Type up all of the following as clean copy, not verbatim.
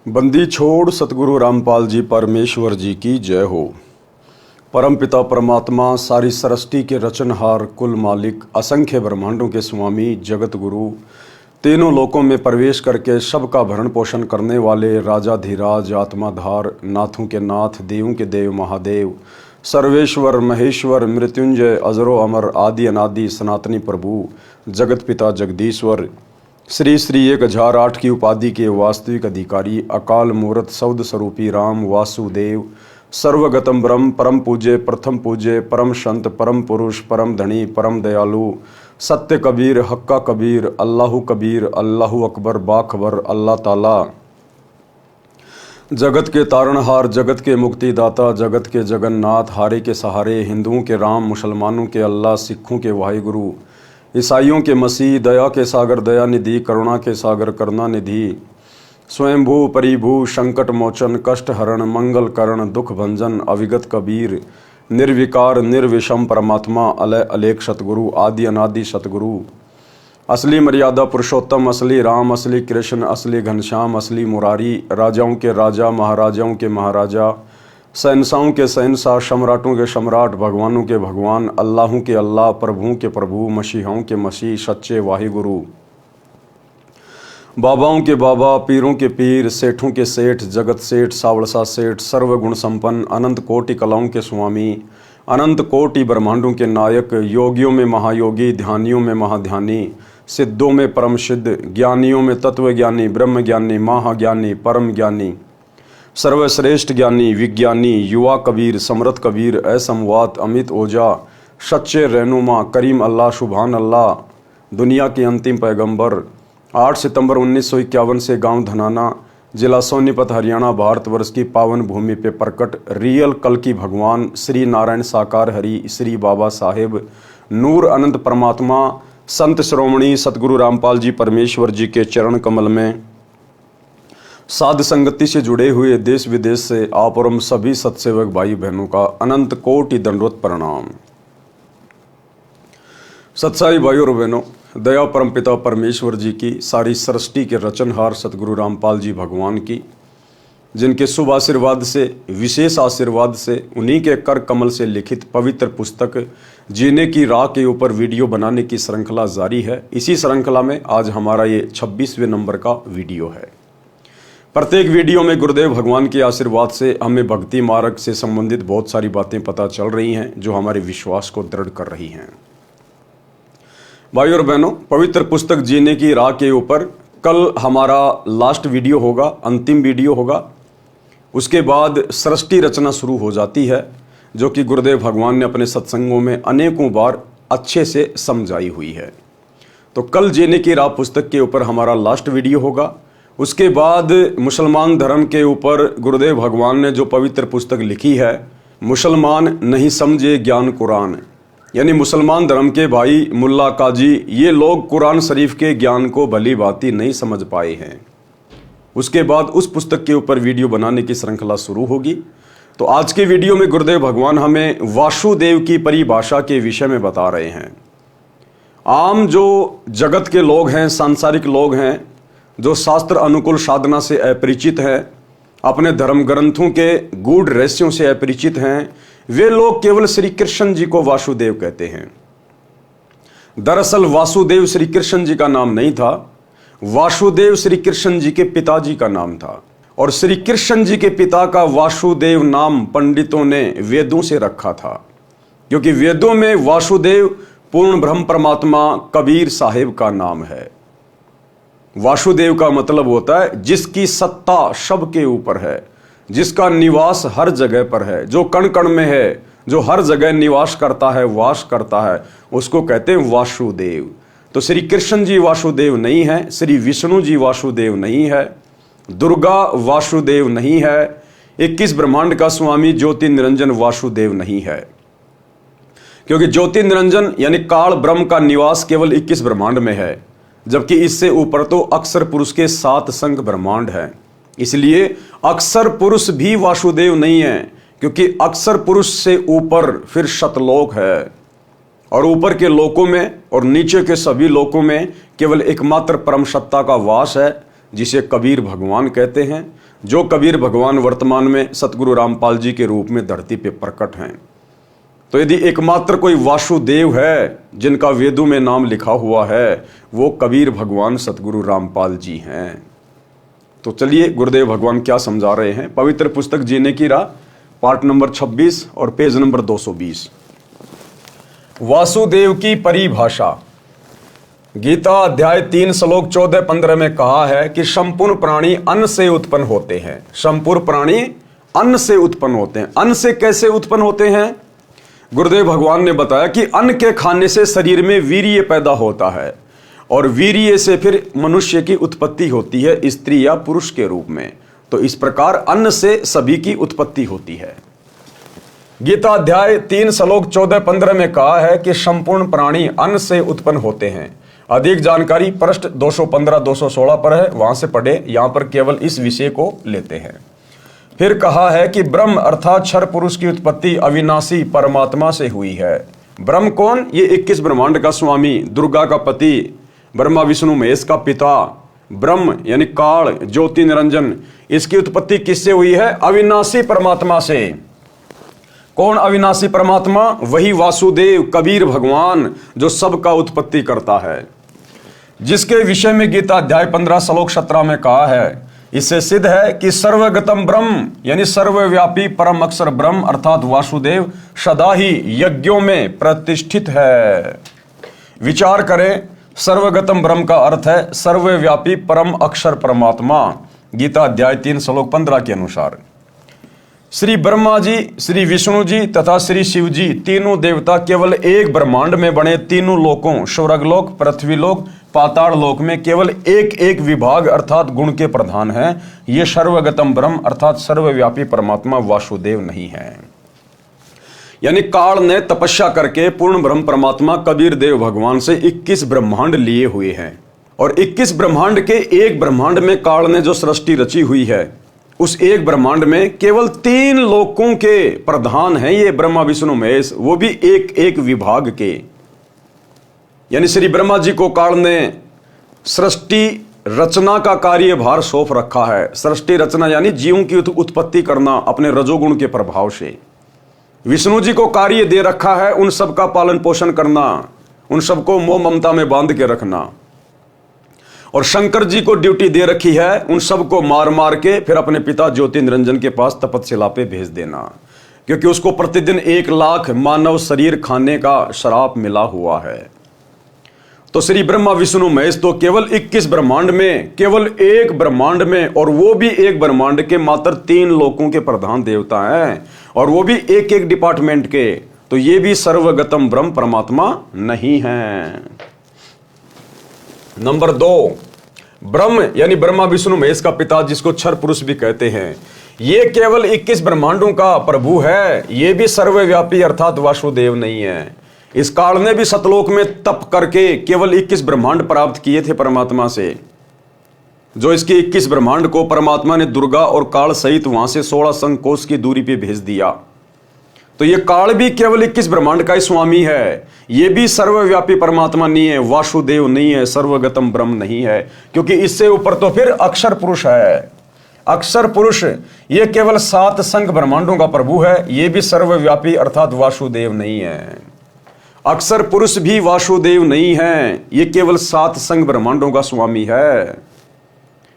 बंदी छोड़ सतगुरु रामपाल जी परमेश्वर जी की जय हो। परम पिता परमात्मा सारी सृष्टि के रचनहार कुल मालिक असंख्य ब्रह्मांडों के स्वामी जगत गुरु तीनों लोकों में प्रवेश करके सबका भरण पोषण करने वाले राजाधिराज आत्माधार नाथों के नाथ देवों के देव महादेव सर्वेश्वर महेश्वर मृत्युंजय अजरो अमर आदि अनादि सनातनी प्रभु जगत पिता जगदीश्वर श्री श्री 1008 की उपाधि के वास्तविक अधिकारी अकाल मूर्त सौद स्वरूपी राम वासुदेव सर्वगतम ब्रह्म परम पूज्य प्रथम पूज्य परम संत परम पुरुष परम धनी परम दयालु सत्य कबीर हक्का कबीर अल्लाहु अकबर बाखबर अल्लाह ताला जगत के तारणहार जगत के मुक्तिदाता जगत के जगन्नाथ हारे के सहारे हिंदुओं के राम मुसलमानों के अल्लाह सिखों के वाहिगुरु ईसाइयों के मसीह दया के सागर दया निधि करुणा के सागर करुणा निधि स्वयंभू परिभू संकट मोचन कष्ट हरण मंगल करण दुख भंजन अविगत कबीर निर्विकार निर्विषम परमात्मा अलय अलेख सतगुरु आदि अनादि सतगुरु असली मर्यादा पुरुषोत्तम असली राम असली कृष्ण असली घनश्याम असली मुरारी राजाओं के राजा महाराजाओं के महाराजा शहंशाहों के शहंशाह सम्राटों के सम्राट भगवानों के भगवान अल्लाहों के अल्लाह प्रभुओं के प्रभु मसीहों के मसीह सच्चे वाहिगुरु बाबाओं के बाबा पीरों के पीर सेठों के सेठ जगत सेठ सावड़सा सेठ सर्वगुण संपन्न अनंत कोटि कलाओं के स्वामी अनंत कोटि ब्रह्मांडों के नायक योगियों में महायोगी ध्यानियों में महाध्यानी सिद्धों में परम सिद्ध ज्ञानियों में तत्वज्ञानी ब्रह्म ज्ञानी महाज्ञानी परम ज्ञानी सर्वश्रेष्ठ ज्ञानी विज्ञानी युवा कबीर समृद्ध कबीर असमवात अमित ओझा सच्चे रहनुमा करीम अल्लाह सुभान अल्लाह दुनिया के अंतिम पैगंबर 8 सितंबर 1951 से गांव धनाना जिला सोनीपत हरियाणा भारतवर्ष की पावन भूमि पे प्रकट रियल कल की भगवान श्री नारायण साकार हरि श्री बाबा साहेब नूर अनंत परमात्मा संत श्रोमणी सतगुरु रामपाल जी परमेश्वर जी के चरण कमल में साध संगति से जुड़े हुए देश विदेश से आप और हम सभी सत्सेवक भाई बहनों का अनंत कोटि दंडवत प्रणाम। सत्साई भाई और बहनों, दया परम पिता परमेश्वर जी की सारी सृष्टि के रचनहार सतगुरु रामपाल जी भगवान की जिनके शुभ आशीर्वाद से विशेष आशीर्वाद से उन्हीं के कर कमल से लिखित पवित्र पुस्तक जीने की राह के ऊपर वीडियो बनाने की श्रृंखला जारी है। इसी श्रृंखला में आज हमारा ये 26वें नंबर का वीडियो है। प्रत्येक वीडियो में गुरुदेव भगवान के आशीर्वाद से हमें भक्ति मार्ग से संबंधित बहुत सारी बातें पता चल रही हैं जो हमारे विश्वास को दृढ़ कर रही हैं। भाई और बहनों, पवित्र पुस्तक जीने की राह के ऊपर कल हमारा लास्ट वीडियो होगा, अंतिम वीडियो होगा। उसके बाद सृष्टि रचना शुरू हो जाती है जो कि गुरुदेव भगवान ने अपने सत्संगों में अनेकों बार अच्छे से समझाई हुई है। तो कल जीने की राह पुस्तक के ऊपर हमारा लास्ट वीडियो होगा। उसके बाद मुसलमान धर्म के ऊपर गुरुदेव भगवान ने जो पवित्र पुस्तक लिखी है मुसलमान नहीं समझे ज्ञान कुरान, यानी मुसलमान धर्म के भाई मुल्ला काजी ये लोग कुरान शरीफ के ज्ञान को भली भांति नहीं समझ पाए हैं। उसके बाद उस पुस्तक के ऊपर वीडियो बनाने की श्रृंखला शुरू होगी। तो आज के वीडियो में गुरुदेव भगवान हमें वासुदेव की परिभाषा के विषय में बता रहे हैं। आम जो जगत के लोग हैं, सांसारिक लोग हैं, जो शास्त्र अनुकूल साधना से अपरिचित हैं, अपने धर्म ग्रंथों के गूढ़ रहस्यों से अपरिचित हैं, वे लोग केवल श्री कृष्ण जी को वासुदेव कहते हैं। दरअसल वासुदेव श्री कृष्ण जी का नाम नहीं था, वासुदेव श्री कृष्ण जी के पिताजी का नाम था। और श्री कृष्ण जी के पिता का वासुदेव नाम पंडितों ने वेदों से रखा था, क्योंकि वेदों में वासुदेव पूर्ण ब्रह्म परमात्मा कबीर साहेब का नाम है। वासुदेव का मतलब होता है जिसकी सत्ता सबके ऊपर है, जिसका निवास हर जगह पर है, जो कण कण में है, जो हर जगह निवास करता है, वास करता है, उसको कहते हैं वासुदेव। तो श्री कृष्ण जी वासुदेव नहीं है, श्री विष्णु जी वासुदेव नहीं है, दुर्गा वासुदेव नहीं है, 21 ब्रह्मांड का स्वामी ज्योति निरंजन वासुदेव नहीं है। क्योंकि ज्योति निरंजन यानी काल ब्रह्म का निवास केवल 21 ब्रह्मांड में है, जबकि इससे ऊपर तो अक्षर पुरुष के 7 संख्य ब्रह्मांड है। इसलिए अक्षर पुरुष भी वासुदेव नहीं है, क्योंकि अक्षर पुरुष से ऊपर फिर शतलोक है और ऊपर के लोकों में और नीचे के सभी लोकों में केवल एकमात्र परम सत्ता का वास है, जिसे कबीर भगवान कहते हैं, जो कबीर भगवान वर्तमान में सतगुरु रामपाल जी के रूप में धरती पे प्रकट हैं। तो यदि एकमात्र कोई वासुदेव है जिनका वेदों में नाम लिखा हुआ है, वो कबीर भगवान सतगुरु रामपाल जी हैं। तो चलिए गुरुदेव भगवान क्या समझा रहे हैं। पवित्र पुस्तक जीने की राह, पार्ट नंबर 26 और पेज नंबर 220। वासुदेव की परिभाषा। गीता अध्याय 3 श्लोक 14-15 में कहा है कि संपूर्ण प्राणी अन्न से उत्पन्न होते हैं। संपूर्ण प्राणी अन्न से उत्पन्न होते हैं। अन्न से कैसे उत्पन्न होते हैं? गुरुदेव भगवान ने बताया कि अन्न के खाने से शरीर में वीर्य पैदा होता है और वीर्य से फिर मनुष्य की उत्पत्ति होती है, स्त्री या पुरुष के रूप में। तो इस प्रकार अन्न से सभी की उत्पत्ति होती है। गीता अध्याय 3 श्लोक 14-15 में कहा है कि संपूर्ण प्राणी अन्न से उत्पन्न होते हैं। अधिक जानकारी पृष्ठ 215-216 पर है, वहां से पढ़े। यहां पर केवल इस विषय को लेते हैं। फिर कहा है कि ब्रह्म अर्थात क्षर पुरुष की उत्पत्ति अविनाशी परमात्मा से हुई है। ब्रह्म कौन? ये 21 ब्रह्मांड का स्वामी, दुर्गा का पति, ब्रह्मा विष्णु महेश का पिता। ब्रह्म यानी काल, ज्योति निरंजन, इसकी उत्पत्ति किससे हुई है? अविनाशी परमात्मा से। कौन अविनाशी परमात्मा? वही वासुदेव कबीर भगवान जो सबका उत्पत्ति करता है, जिसके विषय में गीता अध्याय 15 श्लोक 17 में कहा है। इससे सिद्ध है कि सर्वगतम ब्रह्म यानी सर्वव्यापी परम अक्षर ब्रह्म अर्थात वासुदेव सदा ही यज्ञों में प्रतिष्ठित है। विचार करें, सर्वगतम ब्रह्म का अर्थ है सर्वव्यापी परम अक्षर परमात्मा। गीता अध्याय 3 श्लोक 15 के अनुसार श्री ब्रह्मा जी, श्री विष्णु जी तथा श्री शिव जी तीनों देवता केवल एक ब्रह्मांड में बने तीनों लोकों स्वर्गलोक, पृथ्वीलोक, पाताल लोक में केवल एक एक विभाग अर्थात गुण के प्रधान हैं। ये सर्वगतम ब्रह्म अर्थात सर्वव्यापी परमात्मा वासुदेव नहीं है। यानी काल ने तपस्या करके पूर्ण ब्रह्म परमात्मा कबीर देव भगवान से 21 ब्रह्मांड लिए हुए हैं और 21 ब्रह्मांड के एक ब्रह्मांड में काल ने जो सृष्टि रची हुई है, उस एक ब्रह्मांड में केवल 3 लोकों के प्रधान हैं ये ब्रह्मा विष्णु महेश, वो भी एक एक विभाग के। यानी श्री ब्रह्मा जी को काल ने सृष्टि रचना का कार्यभार सौंप रखा है। सृष्टि रचना यानी जीवों की उत्पत्ति करना अपने रजोगुण के प्रभाव से। विष्णु जी को कार्य दे रखा है उन सब का पालन पोषण करना, उन सबको मोह ममता में बांध के रखना। और शंकर जी को ड्यूटी दे रखी है उन सबको मार मार के फिर अपने पिता ज्योति निरंजन के पास तपस्या पे भेज देना, क्योंकि उसको प्रतिदिन 1 लाख मानव शरीर खाने का श्राप मिला हुआ है। तो श्री ब्रह्मा विष्णु महेश तो केवल 21 ब्रह्मांड में केवल एक ब्रह्मांड में, और वो भी एक ब्रह्मांड के मात्र 3 लोकों के प्रधान देवता हैं, और वो भी एक एक डिपार्टमेंट के। तो ये भी सर्वगतम ब्रह्म परमात्मा नहीं है। नंबर 2, ब्रह्म यानी ब्रह्मा विष्णु महेश का पिता, जिसको क्षर पुरुष भी कहते हैं, ये केवल 21 ब्रह्मांडों का प्रभु है। ये भी सर्वव्यापी अर्थात वासुदेव नहीं है। इस काल ने भी सतलोक में तप करके केवल 21 ब्रह्मांड प्राप्त किए थे परमात्मा से। जो इसके 21 ब्रह्मांड को परमात्मा ने दुर्गा और काल सहित वहां से 16 संकोश की दूरी पे भेज दिया। तो ये काल भी केवल 21 ब्रह्मांड का ही स्वामी है। ये भी सर्वव्यापी परमात्मा नहीं है, वासुदेव नहीं है, सर्वगतम ब्रह्म नहीं है, क्योंकि इससे ऊपर तो फिर अक्षर पुरुष है। अक्षर पुरुष ये केवल 7 संघ ब्रह्मांडों का प्रभु है। ये भी सर्वव्यापी अर्थात वासुदेव नहीं है। अक्षर पुरुष भी वासुदेव नहीं है, ये केवल 7 संघ ब्रह्मांडों का स्वामी है।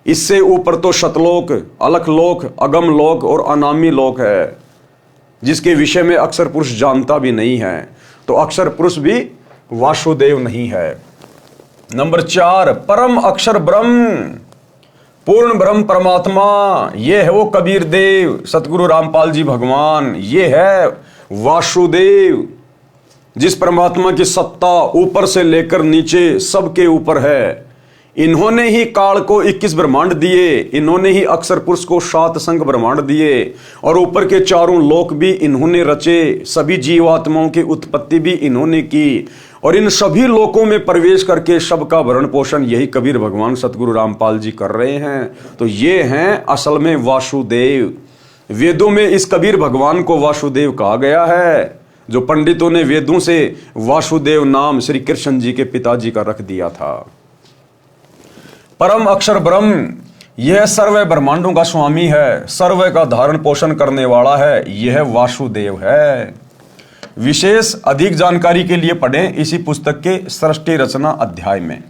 इससे ऊपर तो शतलोक, अलखलोक, अगम लोक और अनामी लोक है, जिसके विषय में अक्षर पुरुष जानता भी नहीं है। तो अक्षर पुरुष भी वासुदेव नहीं है। नंबर 4, परम अक्षर ब्रह्म, पूर्ण ब्रह्म परमात्मा, ये है वो कबीर देव सतगुरु रामपाल जी भगवान। ये है वासुदेव, जिस परमात्मा की सत्ता ऊपर से लेकर नीचे सबके ऊपर है। इन्होंने ही काल को 21 ब्रह्मांड दिए, इन्होंने ही अक्षर पुरुष को 7 संघ ब्रह्मांड दिए, और ऊपर के 4 लोक भी इन्होंने रचे। सभी जीवात्माओं की उत्पत्ति भी इन्होंने की, और इन सभी लोकों में प्रवेश करके सबका भरण पोषण यही कबीर भगवान सतगुरु रामपाल जी कर रहे हैं। तो ये हैं असल में वासुदेव। वेदों में इस कबीर भगवान को वासुदेव कहा गया है, जो पंडितों ने वेदों से वासुदेव नाम श्री कृष्ण जी के पिताजी का रख दिया था। परम अक्षर ब्रह्म यह सर्व ब्रह्मांडों का स्वामी है, सर्व का धारण पोषण करने वाला है, यह वासुदेव है। विशेष अधिक जानकारी के लिए पढ़ें इसी पुस्तक के सृष्टि रचना अध्याय में।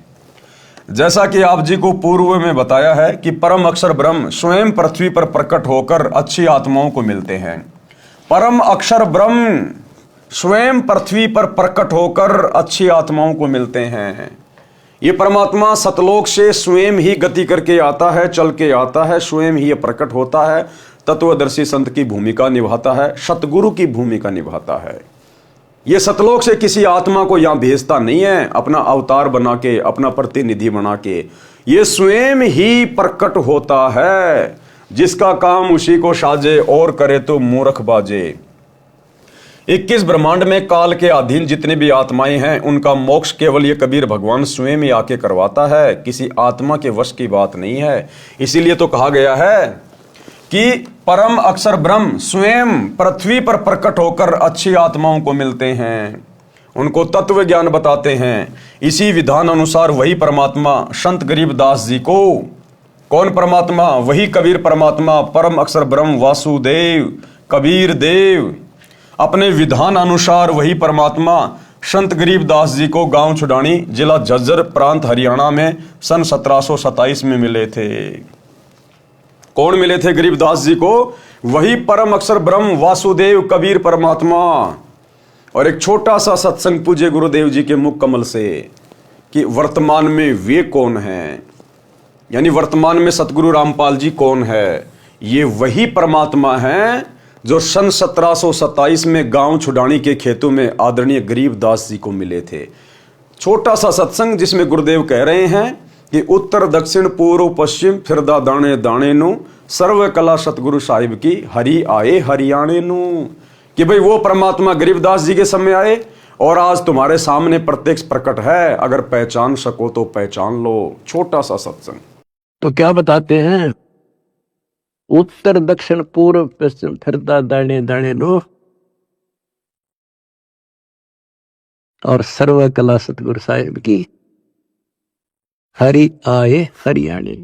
जैसा कि आप जी को पूर्व में बताया है कि परम अक्षर ब्रह्म स्वयं पृथ्वी पर प्रकट होकर अच्छी आत्माओं को मिलते हैं। परम अक्षर ब्रह्म स्वयं पृथ्वी पर प्रकट होकर अच्छी आत्माओं को मिलते हैं। ये परमात्मा सतलोक से स्वयं ही गति करके आता है, चल के आता है, स्वयं ही ये प्रकट होता है, तत्वदर्शी संत की भूमिका निभाता है, सतगुरु की भूमिका निभाता है। ये सतलोक से किसी आत्मा को यहां भेजता नहीं है अपना अवतार बना के, अपना प्रतिनिधि बना के। ये स्वयं ही प्रकट होता है। जिसका काम उसी को साजे और करे तो मूर्ख बाजे। 21 ब्रह्मांड में काल के अधीन जितने भी आत्माएं हैं उनका मोक्ष केवल ये कबीर भगवान स्वयं ही आके करवाता है, किसी आत्मा के वश की बात नहीं है। इसीलिए तो कहा गया है कि परम अक्षर ब्रह्म स्वयं पृथ्वी पर प्रकट होकर अच्छी आत्माओं को मिलते हैं, उनको तत्व ज्ञान बताते हैं। इसी विधान अनुसार वही परमात्मा संत गरीबदास जी को, कौन परमात्मा? वही कबीर परमात्मा, परम अक्षर ब्रह्म वासुदेव कबीर देव, अपने विधान अनुसार वही परमात्मा संत गरीबदास जी को गांव छुडानी जिला झज्जर प्रांत हरियाणा में सन 1727 में मिले थे। कौन मिले थे गरीबदास जी को? वही परम अक्षर ब्रह्म वासुदेव कबीर परमात्मा। और एक छोटा सा सत्संग पूज्य गुरुदेव जी के मुख कमल से कि वर्तमान में वे कौन हैं, यानी वर्तमान में सतगुरु रामपाल जी कौन है? ये वही परमात्मा हैं जो सन 1727 में गांव छुडानी के खेतों में आदरणीय गरीबदास जी को मिले थे। छोटा सा सत्संग जिसमें गुरुदेव कह रहे हैं कि उत्तर दक्षिण पूर्व पश्चिम फिरदा दाने दाने नु, सर्व कला सतगुरु साहिब की हरि आए हरियाणे नु। कि भाई वो परमात्मा गरीबदास जी के समय आए और आज तुम्हारे सामने प्रत्यक्ष प्रकट है। अगर पहचान सको तो पहचान लो। छोटा सा सत्संग। तो क्या बताते हैं? उत्तर दक्षिण पूर्व पश्चिम फिरता दाने दाने नो, और सर्व कला सतगुरु साहिब की हरि आए हरियाणे।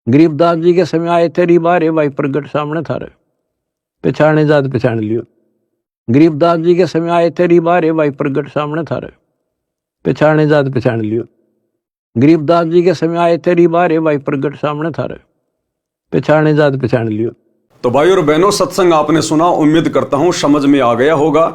गरीबदास जी के समय आए थे रिबारे भाई प्रगट सामने था रे, पहचाने जात पहचान लियो। गरीबदास जी के समय आए थे रिबारे भाई प्रगट सामने था रे, पहचाने जात पहचान लियो। गरीबदास जी के समय आए थे रिबारे भाई प्रगट सामने था रे, पहचाने जात पहचान लियो। तो भाई और बहनों, सत्संग आपने सुना, उम्मीद करता हूं समझ में आ गया होगा।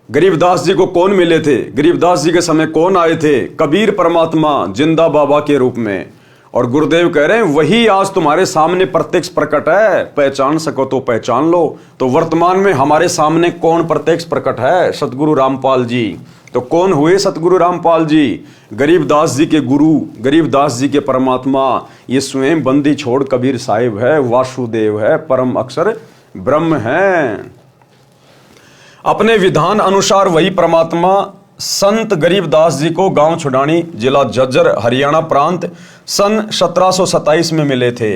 गरीबदास जी को कौन मिले थे? गरीबदास जी के समय कौन आए थे? कबीर परमात्मा जिंदा बाबा के रूप में। और गुरुदेव कह रहे हैं वही आज तुम्हारे सामने प्रत्यक्ष प्रकट है, पहचान सको तो पहचान लो। तो वर्तमान में हमारे सामने कौन प्रत्यक्ष प्रकट है? सतगुरु रामपाल जी। तो कौन हुए सतगुरु रामपाल जी? गरीबदास जी के गुरु, गरीबदास जी के परमात्मा। ये स्वयं बंदी छोड़ कबीर साहिब है, वासुदेव है, परम अक्षर ब्रह्म है। अपने विधान अनुसार वही परमात्मा संत गरीबदास जी को गांव छुडानी जिला झज्जर हरियाणा प्रांत सन 1727 में मिले थे।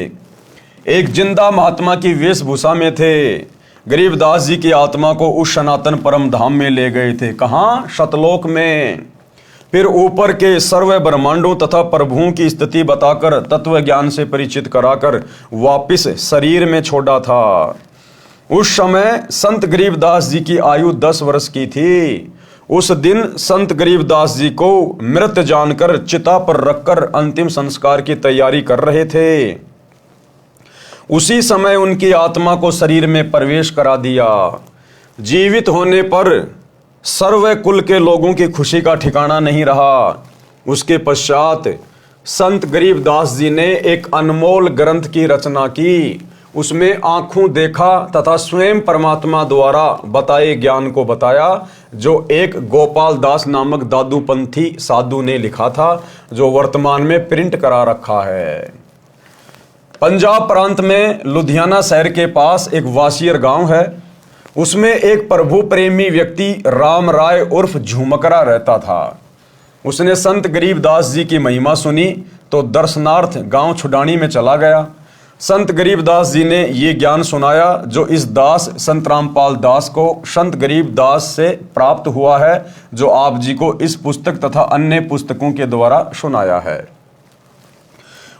एक जिंदा महात्मा की वेशभूषा में थे। गरीबदास जी की आत्मा को उस सनातन परम धाम में ले गए थे। कहाँ? सतलोक में। फिर ऊपर के सर्व ब्रह्मांडों तथा प्रभुओं की स्थिति बताकर तत्व ज्ञान से परिचित कराकर वापिस शरीर में छोड़ा था। उस समय संत गरीबदास जी की आयु 10 वर्ष की थी। उस दिन संत गरीबदास जी को मृत जानकर चिता पर रखकर अंतिम संस्कार की तैयारी कर रहे थे। उसी समय उनकी आत्मा को शरीर में प्रवेश करा दिया। जीवित होने पर सर्व कुल के लोगों की खुशी का ठिकाना नहीं रहा। उसके पश्चात संत गरीबदास जी ने एक अनमोल ग्रंथ की रचना की। उसमें आंखों देखा तथा स्वयं परमात्मा द्वारा बताए ज्ञान को बताया, जो एक गोपाल दास नामक दादूपंथी साधु ने लिखा था, जो वर्तमान में प्रिंट करा रखा है। पंजाब प्रांत में लुधियाना शहर के पास एक वासियर गांव है। उसमें एक प्रभु प्रेमी व्यक्ति राम राय उर्फ झुमकरा रहता था। उसने संत गरीबदास जी की महिमा सुनी तो दर्शनार्थ गांव छुडानी में चला गया। संत गरीबदास जी ने ये ज्ञान सुनाया जो इस दास संत रामपाल दास को संत गरीबदास से प्राप्त हुआ है, जो आप जी को इस पुस्तक तथा अन्य पुस्तकों के द्वारा सुनाया है।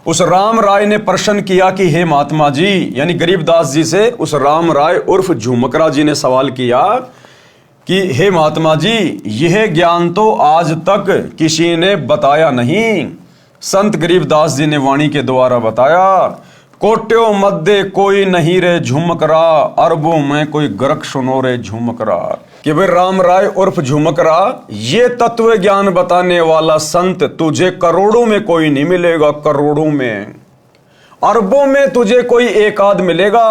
उस राम राय ने प्रश्न किया कि हे महात्मा जी, यानी गरीबदास जी से उस राम राय उर्फ झुमकरा जी ने सवाल किया कि हे महात्मा जी, यह ज्ञान तो आज तक किसी ने बताया नहीं। संत गरीबदास जी ने वाणी के द्वारा बताया, कोट्यों मध्य कोई नहीं रे झुमकरा, अरबों में कोई गरक सुनो रे झुमकरा। कि भाई राम राय उर्फ झुमकरा, ये तत्व ज्ञान बताने वाला संत तुझे करोड़ों में कोई नहीं मिलेगा, करोड़ों में। अरबों में तुझे कोई एक आध मिलेगा,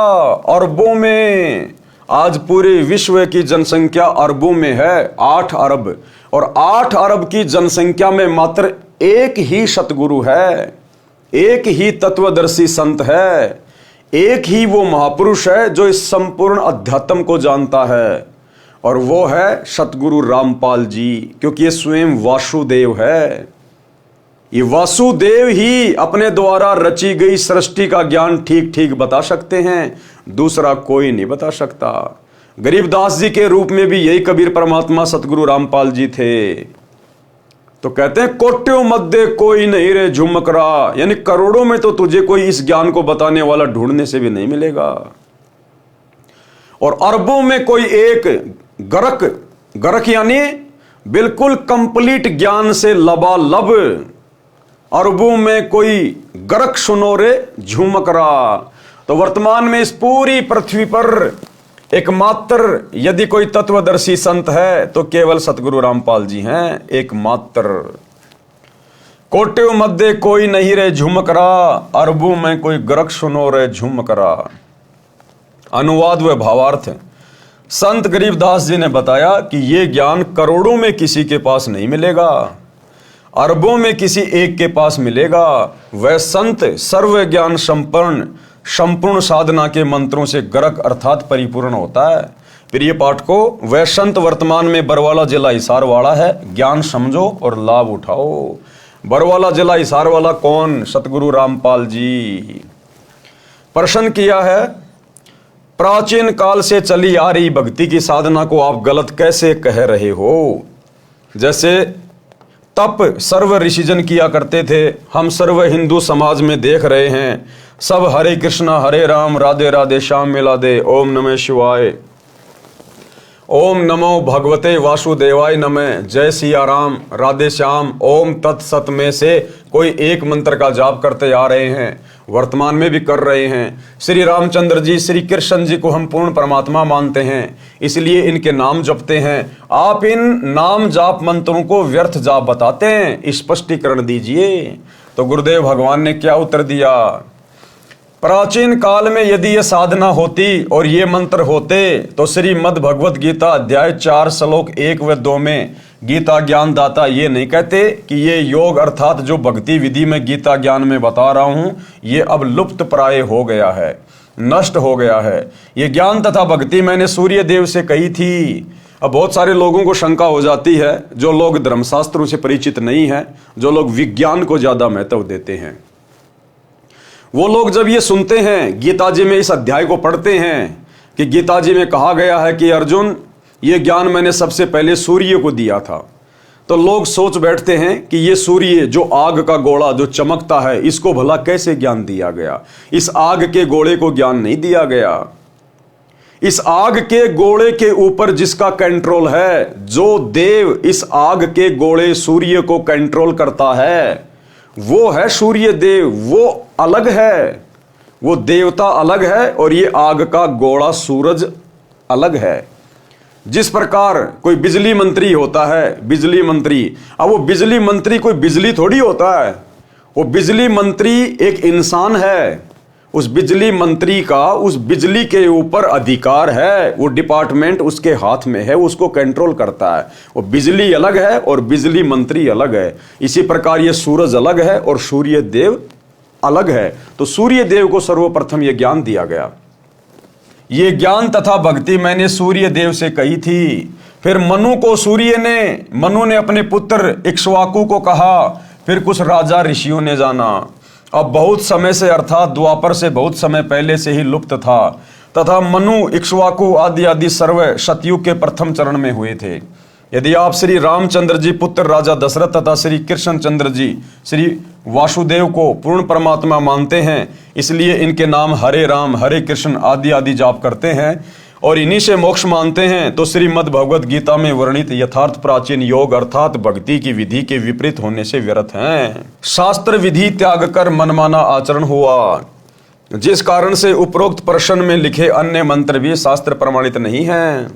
अरबों में। आज पूरे विश्व की जनसंख्या अरबों में है, 8 अरब, और 8 अरब की जनसंख्या में मात्र एक ही सतगुरु है, एक ही तत्वदर्शी संत है, एक ही वो महापुरुष है जो इस संपूर्ण अध्यात्म को जानता है, और वो है सतगुरु रामपाल जी। क्योंकि ये स्वयं वासुदेव है। ये वासुदेव ही अपने द्वारा रची गई सृष्टि का ज्ञान ठीक ठीक बता सकते हैं, दूसरा कोई नहीं बता सकता। गरीबदास जी के रूप में भी यही कबीर परमात्मा सतगुरु रामपाल जी थे। तो कहते हैं कोट्यों मध्य कोई नहीं रे झुमकरा, यानी करोड़ों में तो तुझे कोई इस ज्ञान को बताने वाला ढूंढने से भी नहीं मिलेगा, और अरबों में कोई एक गरक, गरक यानी बिल्कुल कंप्लीट ज्ञान से लबालब, अरबों में कोई गरक सुनो रे झुमकरा। तो वर्तमान में इस पूरी पृथ्वी पर एकमात्र यदि कोई तत्वदर्शी संत है तो केवल सतगुरु रामपाल जी हैं, एकमात्र। कोट्यों मध्य कोई नहीं रे झुमकरा, अरबों में कोई गरक सुनो रे झुमकरा। अनुवाद व भावार्थ। संत गरीबदास जी ने बताया कि यह ज्ञान करोड़ों में किसी के पास नहीं मिलेगा, अरबों में किसी एक के पास मिलेगा। वह संत सर्व ज्ञान संपन्न, संपूर्ण साधना के मंत्रों से गरक अर्थात परिपूर्ण होता है। प्रिय पाठकों, वह संत वर्तमान में बरवाला जिला हिसार वाला है। ज्ञान समझो और लाभ उठाओ। बरवाला जिला हिसार वाला कौन? सतगुरु रामपाल जी। प्रश्न किया है, प्राचीन काल से चली आ रही भक्ति की साधना को आप गलत कैसे कह रहे हो? जैसे तप सर्व ऋषिजन किया करते थे, हम सर्व हिंदू समाज में देख रहे हैं। सब हरे कृष्णा हरे राम राधे राधे श्याम मिला दे, ओम नमः शिवाय, ओम नमो भगवते वासुदेवाय नमः, जय सिया राम राधे श्याम, ओम तत्सत में से कोई एक मंत्र का जाप करते आ रहे हैं, वर्तमान में भी कर रहे हैं। श्री रामचंद्र जी, श्री कृष्ण जी को हम पूर्ण परमात्मा मानते हैं, इसलिए इनके नाम जपते हैं। आप इन नाम जाप मंत्रों को व्यर्थ जाप बताते हैं, स्पष्टीकरण दीजिए। तो गुरुदेव भगवान ने क्या उत्तर दिया? प्राचीन काल में यदि ये साधना होती और ये मंत्र होते तो श्रीमद् भगवत गीता अध्याय 4 श्लोक 1 व 2 में गीता ज्ञान दाता ये नहीं कहते कि ये योग अर्थात जो भक्ति विधि में गीता ज्ञान में बता रहा हूं ये अब लुप्त प्राय हो गया है, नष्ट हो गया है। ये ज्ञान तथा भक्ति मैंने सूर्य देव से कही थी। अब बहुत सारे लोगों को शंका हो जाती है, जो लोग धर्मशास्त्रों से परिचित नहीं है, जो लोग विज्ञान को ज्यादा महत्व देते हैं, वो लोग जब ये सुनते हैं, गीता जी में इस अध्याय को पढ़ते हैं कि गीता जी में कहा गया है कि अर्जुन ये ज्ञान मैंने सबसे पहले सूर्य को दिया था, तो लोग सोच बैठते हैं कि ये सूर्य जो आग का गोला जो चमकता है, इसको भला कैसे ज्ञान दिया गया? इस आग के गोले को ज्ञान नहीं दिया गया। इस आग के गोले के ऊपर जिसका कंट्रोल है, जो देव इस आग के गोले सूर्य को कंट्रोल करता है, वो है सूर्य देव। वो अलग है, वो देवता अलग है, और ये आग का गोला सूरज अलग है। जिस प्रकार कोई बिजली मंत्री होता है, बिजली मंत्री, अब वो बिजली मंत्री कोई बिजली थोड़ी होता है, वो बिजली मंत्री एक इंसान है। उस बिजली मंत्री का उस बिजली के ऊपर अधिकार है, वो डिपार्टमेंट उसके हाथ में है, उसको कंट्रोल करता है। वो बिजली अलग है और बिजली मंत्री अलग है। इसी प्रकार ये सूरज अलग है और सूर्य देव अलग है। तो सूर्य देव को सर्वप्रथम ये ज्ञान दिया गया। ये ज्ञान तथा भक्ति मैंने सूर्य देव से कही थी। फिर मनु को मनु ने अपने पुत्र इक्ष्वाकु को कहा। फिर कुछ राजा ऋषियों ने जाना। अब बहुत समय से अर्थात द्वापर से बहुत समय पहले से ही लुप्त था, तथा मनु इक्ष्वाकु आदि आदि सर्व सतयुग के प्रथम चरण में हुए थे। यदि आप श्री रामचंद्र जी पुत्र राजा दशरथ तथा श्री कृष्णचंद्र जी श्री वासुदेव को पूर्ण परमात्मा मानते हैं, इसलिए इनके नाम हरे राम हरे कृष्ण आदि आदि जाप करते हैं और इन्हीं से मोक्ष मानते हैं, तो श्रीमद् भगवद गीता में वर्णित यथार्थ प्राचीन योग अर्थात भक्ति की विधि के विपरीत होने से व्यर्थ हैं। शास्त्र विधि त्याग कर मनमाना आचरण हुआ, जिस कारण से उपरोक्त प्रश्न में लिखे अन्य मंत्र भी शास्त्र प्रमाणित नहीं हैं,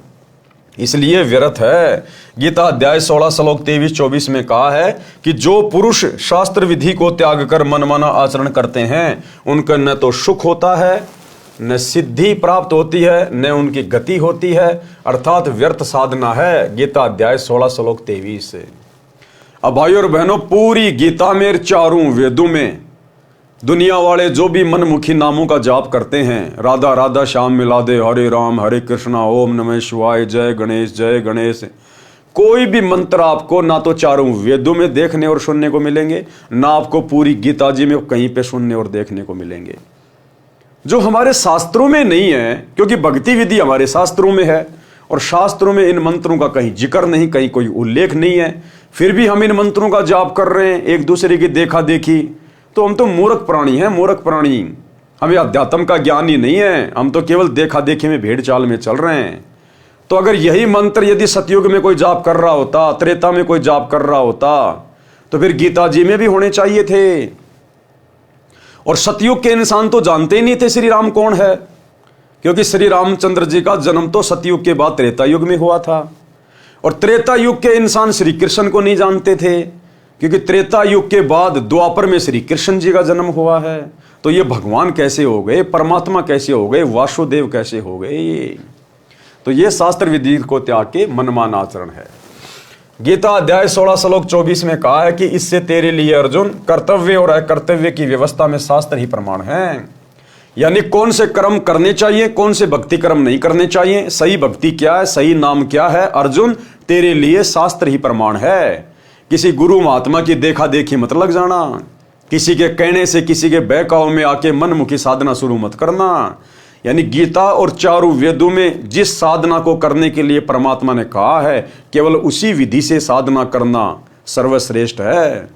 इसलिए व्यर्थ है। गीता अध्याय 16 श्लोक 23-24 में कहा है कि जो पुरुष शास्त्र विधि को त्याग कर मनमाना आचरण करते हैं उनका न तो सुख होता है, न सिद्धि प्राप्त होती है, न उनकी गति होती है, अर्थात व्यर्थ साधना है। गीता अध्याय 16 श्लोक 23 से। अब भाइयों और बहनों, पूरी गीता में चारों वेदों में दुनिया वाले जो भी मनमुखी नामों का जाप करते हैं, राधा राधा श्याम मिला दे, हरे राम हरे कृष्णा, ओम नमः शिवाय, जय गणेश, कोई भी मंत्र आपको ना तो चारों वेदों में देखने और सुनने को मिलेंगे, ना आपको पूरी गीता जी में कहीं पे सुनने और देखने को मिलेंगे, जो हमारे शास्त्रों में नहीं है। क्योंकि भक्ति विधि हमारे शास्त्रों में है और शास्त्रों में इन मंत्रों का कहीं जिक्र नहीं, कहीं कोई उल्लेख नहीं है, फिर भी हम इन मंत्रों का जाप कर रहे हैं एक दूसरे की देखा देखी, तो हम तो मूर्ख प्राणी हैं, मूर्ख प्राणी। हमें अध्यात्म का ज्ञान ही नहीं है, हम तो केवल देखा देखी में भेड़ चाल में चल रहे हैं। तो अगर यही मंत्र यदि सतयुग में कोई जाप कर रहा होता, त्रेता में कोई जाप कर रहा होता, तो फिर गीता जी में भी होने चाहिए थे। और सतयुग के इंसान तो जानते ही नहीं थे श्री राम कौन है, क्योंकि श्री रामचंद्र जी का जन्म तो सतयुग के बाद त्रेता युग में हुआ था। और त्रेता युग के इंसान श्री कृष्ण को नहीं जानते थे, क्योंकि त्रेता युग के बाद द्वापर में श्री कृष्ण जी का जन्म हुआ है। तो ये भगवान कैसे हो गए, परमात्मा कैसे हो गए, वासुदेव कैसे हो गए? तो ये शास्त्र विधि को त्याग के मनमाना आचरण है। गीता अध्याय 16 श्लोक 24 में कहा है कि इससे तेरे लिए अर्जुन कर्तव्य और अकर्तव्य की व्यवस्था में शास्त्र ही प्रमाण है। यानी कौन से कर्म करने चाहिए, कौन से भक्ति कर्म नहीं करने चाहिए, सही भक्ति क्या है, सही नाम क्या है, अर्जुन तेरे लिए शास्त्र ही प्रमाण है। किसी गुरु महात्मा की देखा देखी मत लग जाना, किसी के कहने से, किसी के बहकाव में आके मनमुखी साधना शुरू मत करना। यानी गीता और चारों वेदों में जिस साधना को करने के लिए परमात्मा ने कहा है, केवल उसी विधि से साधना करना सर्वश्रेष्ठ है।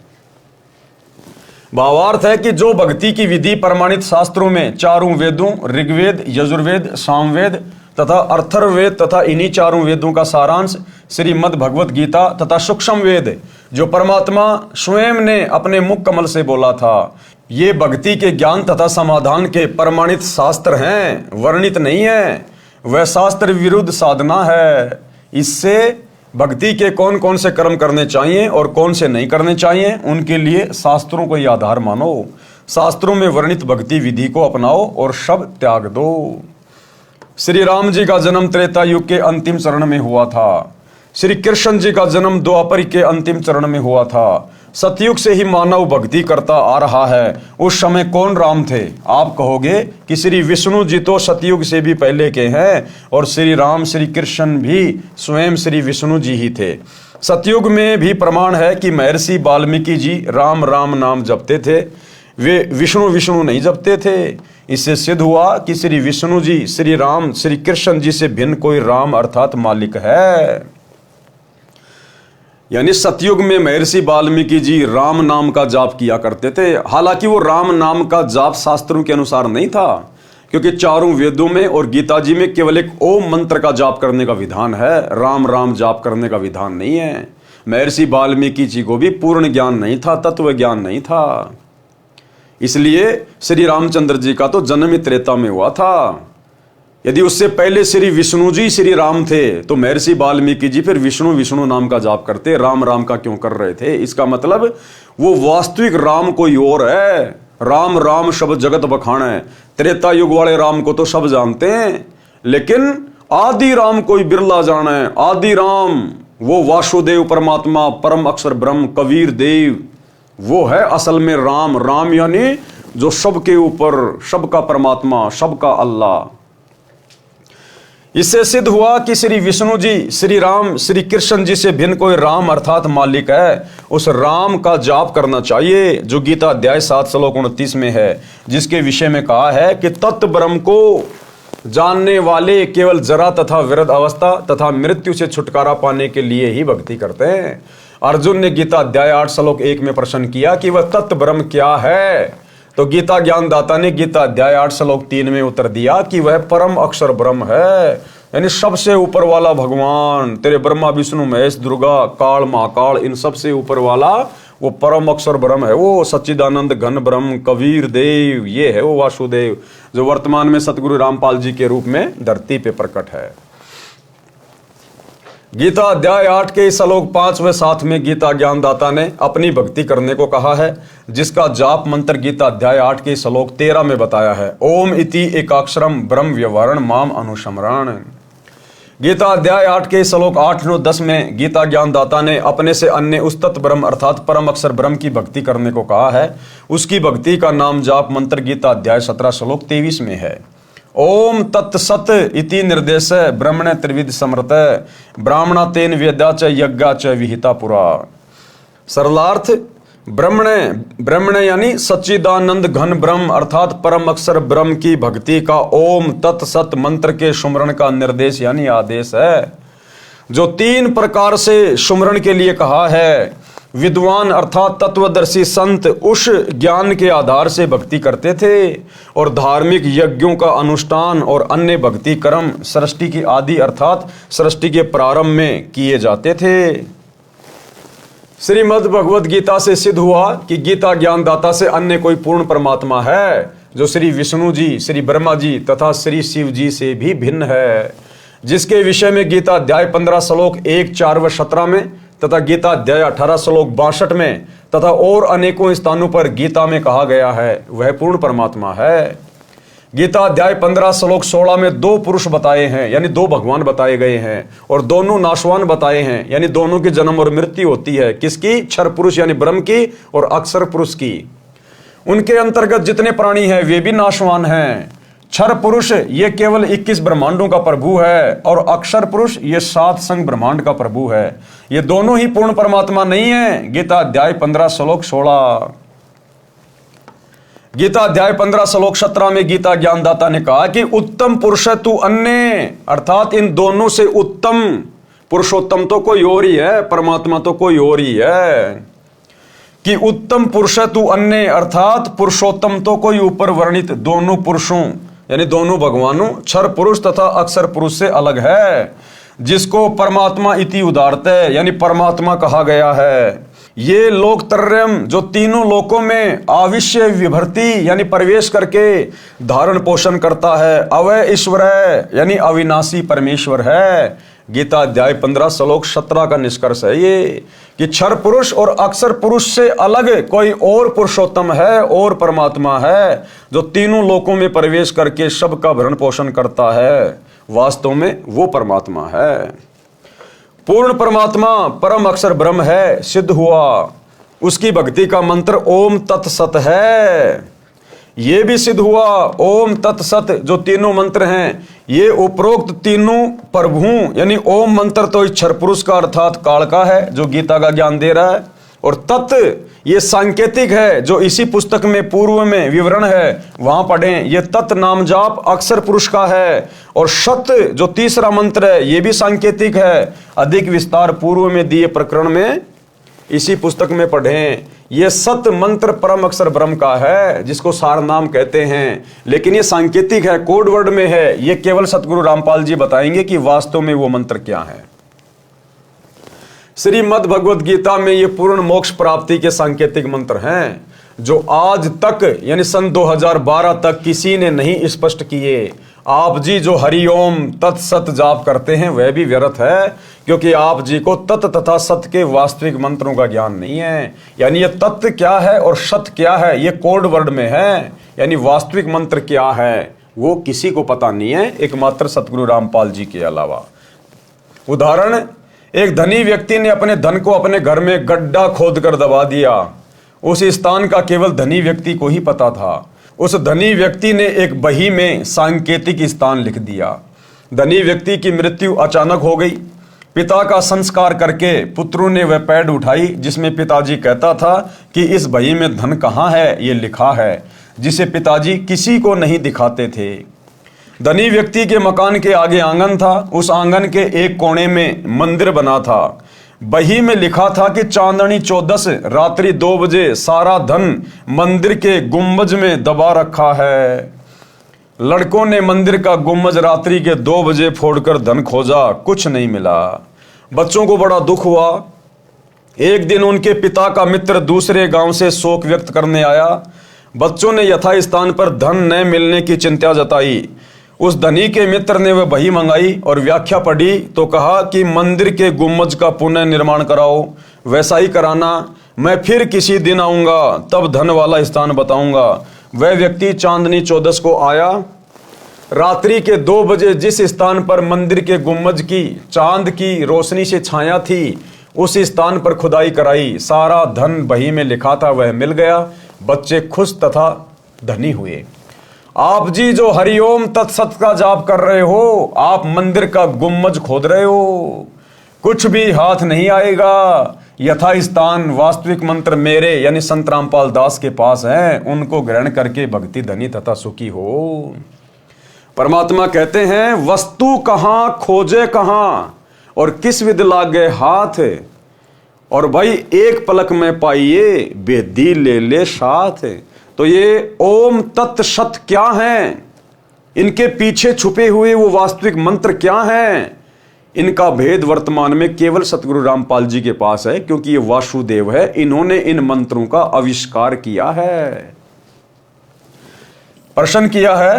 भावार्थ है कि जो भक्ति की विधि प्रमाणित शास्त्रों में चारों वेदों ऋग्वेद, यजुर्वेद, सामवेद तथा अर्थर्ववेद तथा इन्हीं चारों वेदों का सारांश श्रीमद् भगवद गीता तथा सूक्ष्म वेद जो परमात्मा स्वयं ने अपने मुख कमल से बोला था, ये भक्ति के ज्ञान तथा समाधान के प्रमाणित शास्त्र हैं, वर्णित नहीं है। वह शास्त्र विरुद्ध साधना है। इससे भक्ति के कौन कौन से कर्म करने चाहिए और कौन से नहीं करने चाहिए, उनके लिए शास्त्रों को ही आधार मानो। शास्त्रों में वर्णित भक्ति विधि को अपनाओ और सब त्याग दो। श्री राम जी का जन्म त्रेता युग के अंतिम चरण में हुआ था। श्री कृष्ण जी का जन्म द्वापर के अंतिम चरण में हुआ था। सतयुग से ही मानव भक्ति करता आ रहा है। उस समय कौन राम थे? आप कहोगे कि श्री विष्णु जी तो सतयुग से भी पहले के हैं और श्री राम श्री कृष्ण भी स्वयं श्री विष्णु जी ही थे। सतयुग में भी प्रमाण है कि महर्षि वाल्मीकि जी राम राम नाम जपते थे, वे विष्णु विष्णु नहीं जपते थे। इससे सिद्ध हुआ कि श्री विष्णु जी श्री राम श्री कृष्ण जी से भिन्न कोई राम अर्थात मालिक है। यानी सतयुग में महर्षि वाल्मीकि जी राम नाम का जाप किया करते थे। हालांकि वो राम नाम का जाप शास्त्रों के अनुसार नहीं था, क्योंकि चारों वेदों में और गीता जी में केवल एक ओम मंत्र का जाप करने का विधान है, राम राम जाप करने का विधान नहीं है। महर्षि वाल्मीकि जी को भी पूर्ण ज्ञान नहीं था, तत्व ज्ञान नहीं था। इसलिए श्री रामचंद्र जी का तो जन्म ही त्रेता में हुआ था। यदि उससे पहले श्री विष्णु जी श्री राम थे तो महर्षि वाल्मीकि जी फिर विष्णु विष्णु नाम का जाप करते, राम राम का क्यों कर रहे थे? इसका मतलब वो वास्तविक राम कोई और है। राम राम शब्द जगत बखान है। त्रेता युग वाले राम को तो सब जानते हैं, लेकिन आदि राम कोई बिरला जाना है। आदि राम वो वासुदेव परमात्मा परम अक्षर ब्रह्म कबीर देव, वो है असल में राम। राम यानी जो सबके ऊपर, सबका परमात्मा, सबका अल्लाह। इससे सिद्ध हुआ कि श्री विष्णु जी श्री राम श्री कृष्ण जी से भिन्न कोई राम अर्थात मालिक है। उस राम का जाप करना चाहिए जो गीता अध्याय 7 श्लोक 29 में है, जिसके विषय में कहा है कि तत्व ब्रह्म को जानने वाले केवल जरा तथा विरध अवस्था तथा मृत्यु से छुटकारा पाने के लिए ही भक्ति करते हैं। अर्जुन ने गीता अध्याय 8 श्लोक 1 में प्रश्न किया कि वह तत्व ब्रह्म क्या है, तो गीता ज्ञानदाता ने गीता अध्याय 8 श्लोक 3 में उत्तर दिया कि वह परम अक्षर ब्रह्म है, यानी सबसे ऊपर वाला भगवान, तेरे ब्रह्मा विष्णु महेश दुर्गा काल महाकाल इन सबसे ऊपर वाला वो परम अक्षर ब्रह्म है, वो सच्चिदानंद घन ब्रह्म कबीर देव, ये है वो वासुदेव जो वर्तमान में सतगुरु रामपाल जी के रूप में धरती पे प्रकट है। गीता अध्याय 8 के श्लोक 5 व 7 में गीता ज्ञानदाता ने अपनी भक्ति करने को कहा है, जिसका जाप मंत्र गीता अध्याय 8 के श्लोक 13 में बताया है, ओम इति एकाक्षरम ब्रह्म व्यवहारण माम अनुसमरण। गीता अध्याय 8 के श्लोक 8, 9, 10 में गीता ज्ञानदाता ने अपने से अन्य उस तत्व ब्रह्म अर्थात परम अक्षर ब्रह्म की भक्ति करने को कहा है। उसकी भक्ति का नाम जाप मंत्र गीता अध्याय 17 श्लोक 23 में है, ओम तत्सत इति निर्देश ब्रह्मण त्रिविध समृत ब्राह्मणा तेन वेदा च यज्ञा च विहिता पुरा। सरलार्थ ब्रह्मण यानी सच्चिदानंद घन ब्रह्म अर्थात परम अक्षर ब्रह्म की भक्ति का ओम तत्सत मंत्र के सुमरण का निर्देश यानी आदेश है, जो 3 प्रकार से सुमरण के लिए कहा है। विद्वान अर्थात तत्वदर्शी संत उस ज्ञान के आधार से भक्ति करते थे और धार्मिक यज्ञों का अनुष्ठान और अन्य भक्ति कर्म सृष्टि की आदि अर्थात सृष्टि के प्रारंभ में किए जाते थे। श्रीमद् भगवद गीता से सिद्ध हुआ कि गीता ज्ञानदाता से अन्य कोई पूर्ण परमात्मा है, जो श्री विष्णु जी, श्री ब्रह्मा जी तथा श्री शिव जी से भी भिन्न है, जिसके विषय में गीता अध्याय 15 श्लोक 1, 4 व 17 में तथा गीता अध्याय 18 श्लोक 62 में तथा और अनेकों स्थानों पर गीता में कहा गया है, वह पूर्ण परमात्मा है। गीता अध्याय 15 श्लोक 16 में 2 पुरुष बताए हैं, यानी 2 भगवान बताए गए हैं, और दोनों नाशवान बताए हैं, यानी दोनों की जन्म और मृत्यु होती है। किसकी? क्षर पुरुष यानी ब्रह्म की और अक्षर पुरुष की। उनके अंतर्गत जितने प्राणी हैं वे भी नाशवान हैं। क्षर पुरुष ये केवल 21 ब्रह्मांडों का प्रभु है और अक्षर पुरुष ये 7 संग ब्रह्मांड का प्रभु है। ये दोनों ही पूर्ण परमात्मा नहीं है। गीता अध्याय 15 श्लोक 16। गीता अध्याय 15 श्लोक 17 में गीता ज्ञानदाता ने कहा कि उत्तम पुरुष तू अन्य, अर्थात इन दोनों से उत्तम पुरुषोत्तम तो कोई और ही है, परमात्मा तो कोई और ही है। कि उत्तम पुरुष तू अन्य अर्थात पुरुषोत्तम तो कोई ऊपर वर्णित दोनों पुरुषों यानी दोनों भगवानों क्षर पुरुष तथा अक्षर पुरुष से अलग है, जिसको परमात्मा इति उदारते यानी परमात्मा कहा गया है। ये लोकत्रयम जो तीनों लोकों में आविश्य विभर्ति यानी प्रवेश करके धारण पोषण करता है, अवय ईश्वर है यानी अविनाशी परमेश्वर है। गीता अध्याय 15 श्लोक 17 का निष्कर्ष है ये कि क्षर पुरुष और अक्षर पुरुष से अलग कोई और पुरुषोत्तम है और परमात्मा है, जो तीनों लोकों में प्रवेश करके सबका भरण पोषण करता है। वास्तव में वो परमात्मा है। पूर्ण परमात्मा परम अक्षर ब्रह्म है, सिद्ध हुआ। उसकी भक्ति का मंत्र ओम तत्सत है। ये भी सिद्ध हुआ ओम तत्सत जो तीनों मंत्र हैं, ये उपरोक्त तीनों प्रभुओं यानी ओम मंत्र तो क्षर पुरुष का अर्थात काल का है जो गीता का ज्ञान दे रहा है, और तत् ये सांकेतिक है जो इसी पुस्तक में पूर्व में विवरण है वहां पढ़ें। ये तत् नाम जाप अक्षर पुरुष का है, और सत जो तीसरा मंत्र है ये भी सांकेतिक है। अधिक विस्तार पूर्व में दिए प्रकरण में इसी पुस्तक में पढ़ें। ये सत मंत्र परम अक्षर ब्रह्म का है जिसको सार नाम कहते हैं, लेकिन ये सांकेतिक है, कोड वर्ड में है। ये केवल सतगुरु रामपाल जी बताएंगे कि वास्तव में वो मंत्र क्या है। श्रीमद् भगवद गीता में ये पूर्ण मोक्ष प्राप्ति के सांकेतिक मंत्र हैं जो आज तक यानी सन 2012 तक किसी ने नहीं स्पष्ट किए। आप जी जो हरिओम तत्सत जाप करते हैं वह भी व्यर्थ है, क्योंकि आप जी को तत् तथा सत के वास्तविक मंत्रों का ज्ञान नहीं है। यानी ये तत्व क्या है और सत क्या है ये कोड वर्ड में है, यानी वास्तविक मंत्र क्या है वो किसी को पता नहीं है एकमात्र सतगुरु रामपाल जी के अलावा। उदाहरण, एक धनी व्यक्ति ने अपने धन को अपने घर में गड्ढा खोद कर दबा दिया। उस स्थान का केवल धनी व्यक्ति को ही पता था। उस धनी व्यक्ति ने एक बही में सांकेतिक स्थान लिख दिया। धनी व्यक्ति की मृत्यु अचानक हो गई। पिता का संस्कार करके पुत्रों ने वह पैड उठाई जिसमें पिताजी कहता था कि इस बही में धन कहाँ है ये लिखा है, जिसे पिताजी किसी को नहीं दिखाते थे। धनी व्यक्ति के मकान के आगे आंगन था। उस आंगन के एक कोने में मंदिर बना था। बही में लिखा था कि चांदनी 14 रात्रि 2 बजे सारा धन मंदिर के गुंबज में दबा रखा है। लड़कों ने मंदिर का गुंबज रात्रि के 2 बजे फोड़कर धन खोजा, कुछ नहीं मिला। बच्चों को बड़ा दुख हुआ। एक दिन उनके पिता का मित्र दूसरे गांव से शोक व्यक्त करने आया। बच्चों ने यथास्थान पर धन न मिलने की चिंता जताई। उस धनी के मित्र ने वह बही मंगाई और व्याख्या पढ़ी तो कहा कि मंदिर के गुंबज का पुनः निर्माण कराओ। वैसा ही कराना, मैं फिर किसी दिन आऊंगा, तब धन वाला स्थान बताऊंगा। वह व्यक्ति चांदनी 14 को आया। रात्रि के 2 बजे जिस स्थान पर मंदिर के गुंबज की चांद की रोशनी से छाया थी, उस स्थान पर खुदाई कराई। सारा धन बही में लिखा था वह मिल गया। बच्चे खुश तथा धनी हुए। आप जी जो हरिओम तत्सत का जाप कर रहे हो, आप मंदिर का गुंबज खोद रहे हो, कुछ भी हाथ नहीं आएगा। यथास्थान वास्तविक मंत्र मेरे यानी संत रामपाल दास के पास है, उनको ग्रहण करके भक्ति धनी तथा सुखी हो। परमात्मा कहते हैं वस्तु कहां खोजे कहां और किस विध लागे हाथ, और भाई एक पलक में पाइए बेदी ले ले साथ। तो ये ओम तत् सत क्या है, इनके पीछे छुपे हुए वो वास्तविक मंत्र क्या हैं, इनका भेद वर्तमान में केवल सतगुरु रामपाल जी के पास है, क्योंकि ये वासुदेव है, इन्होंने इन मंत्रों का आविष्कार किया है। प्रश्न किया है,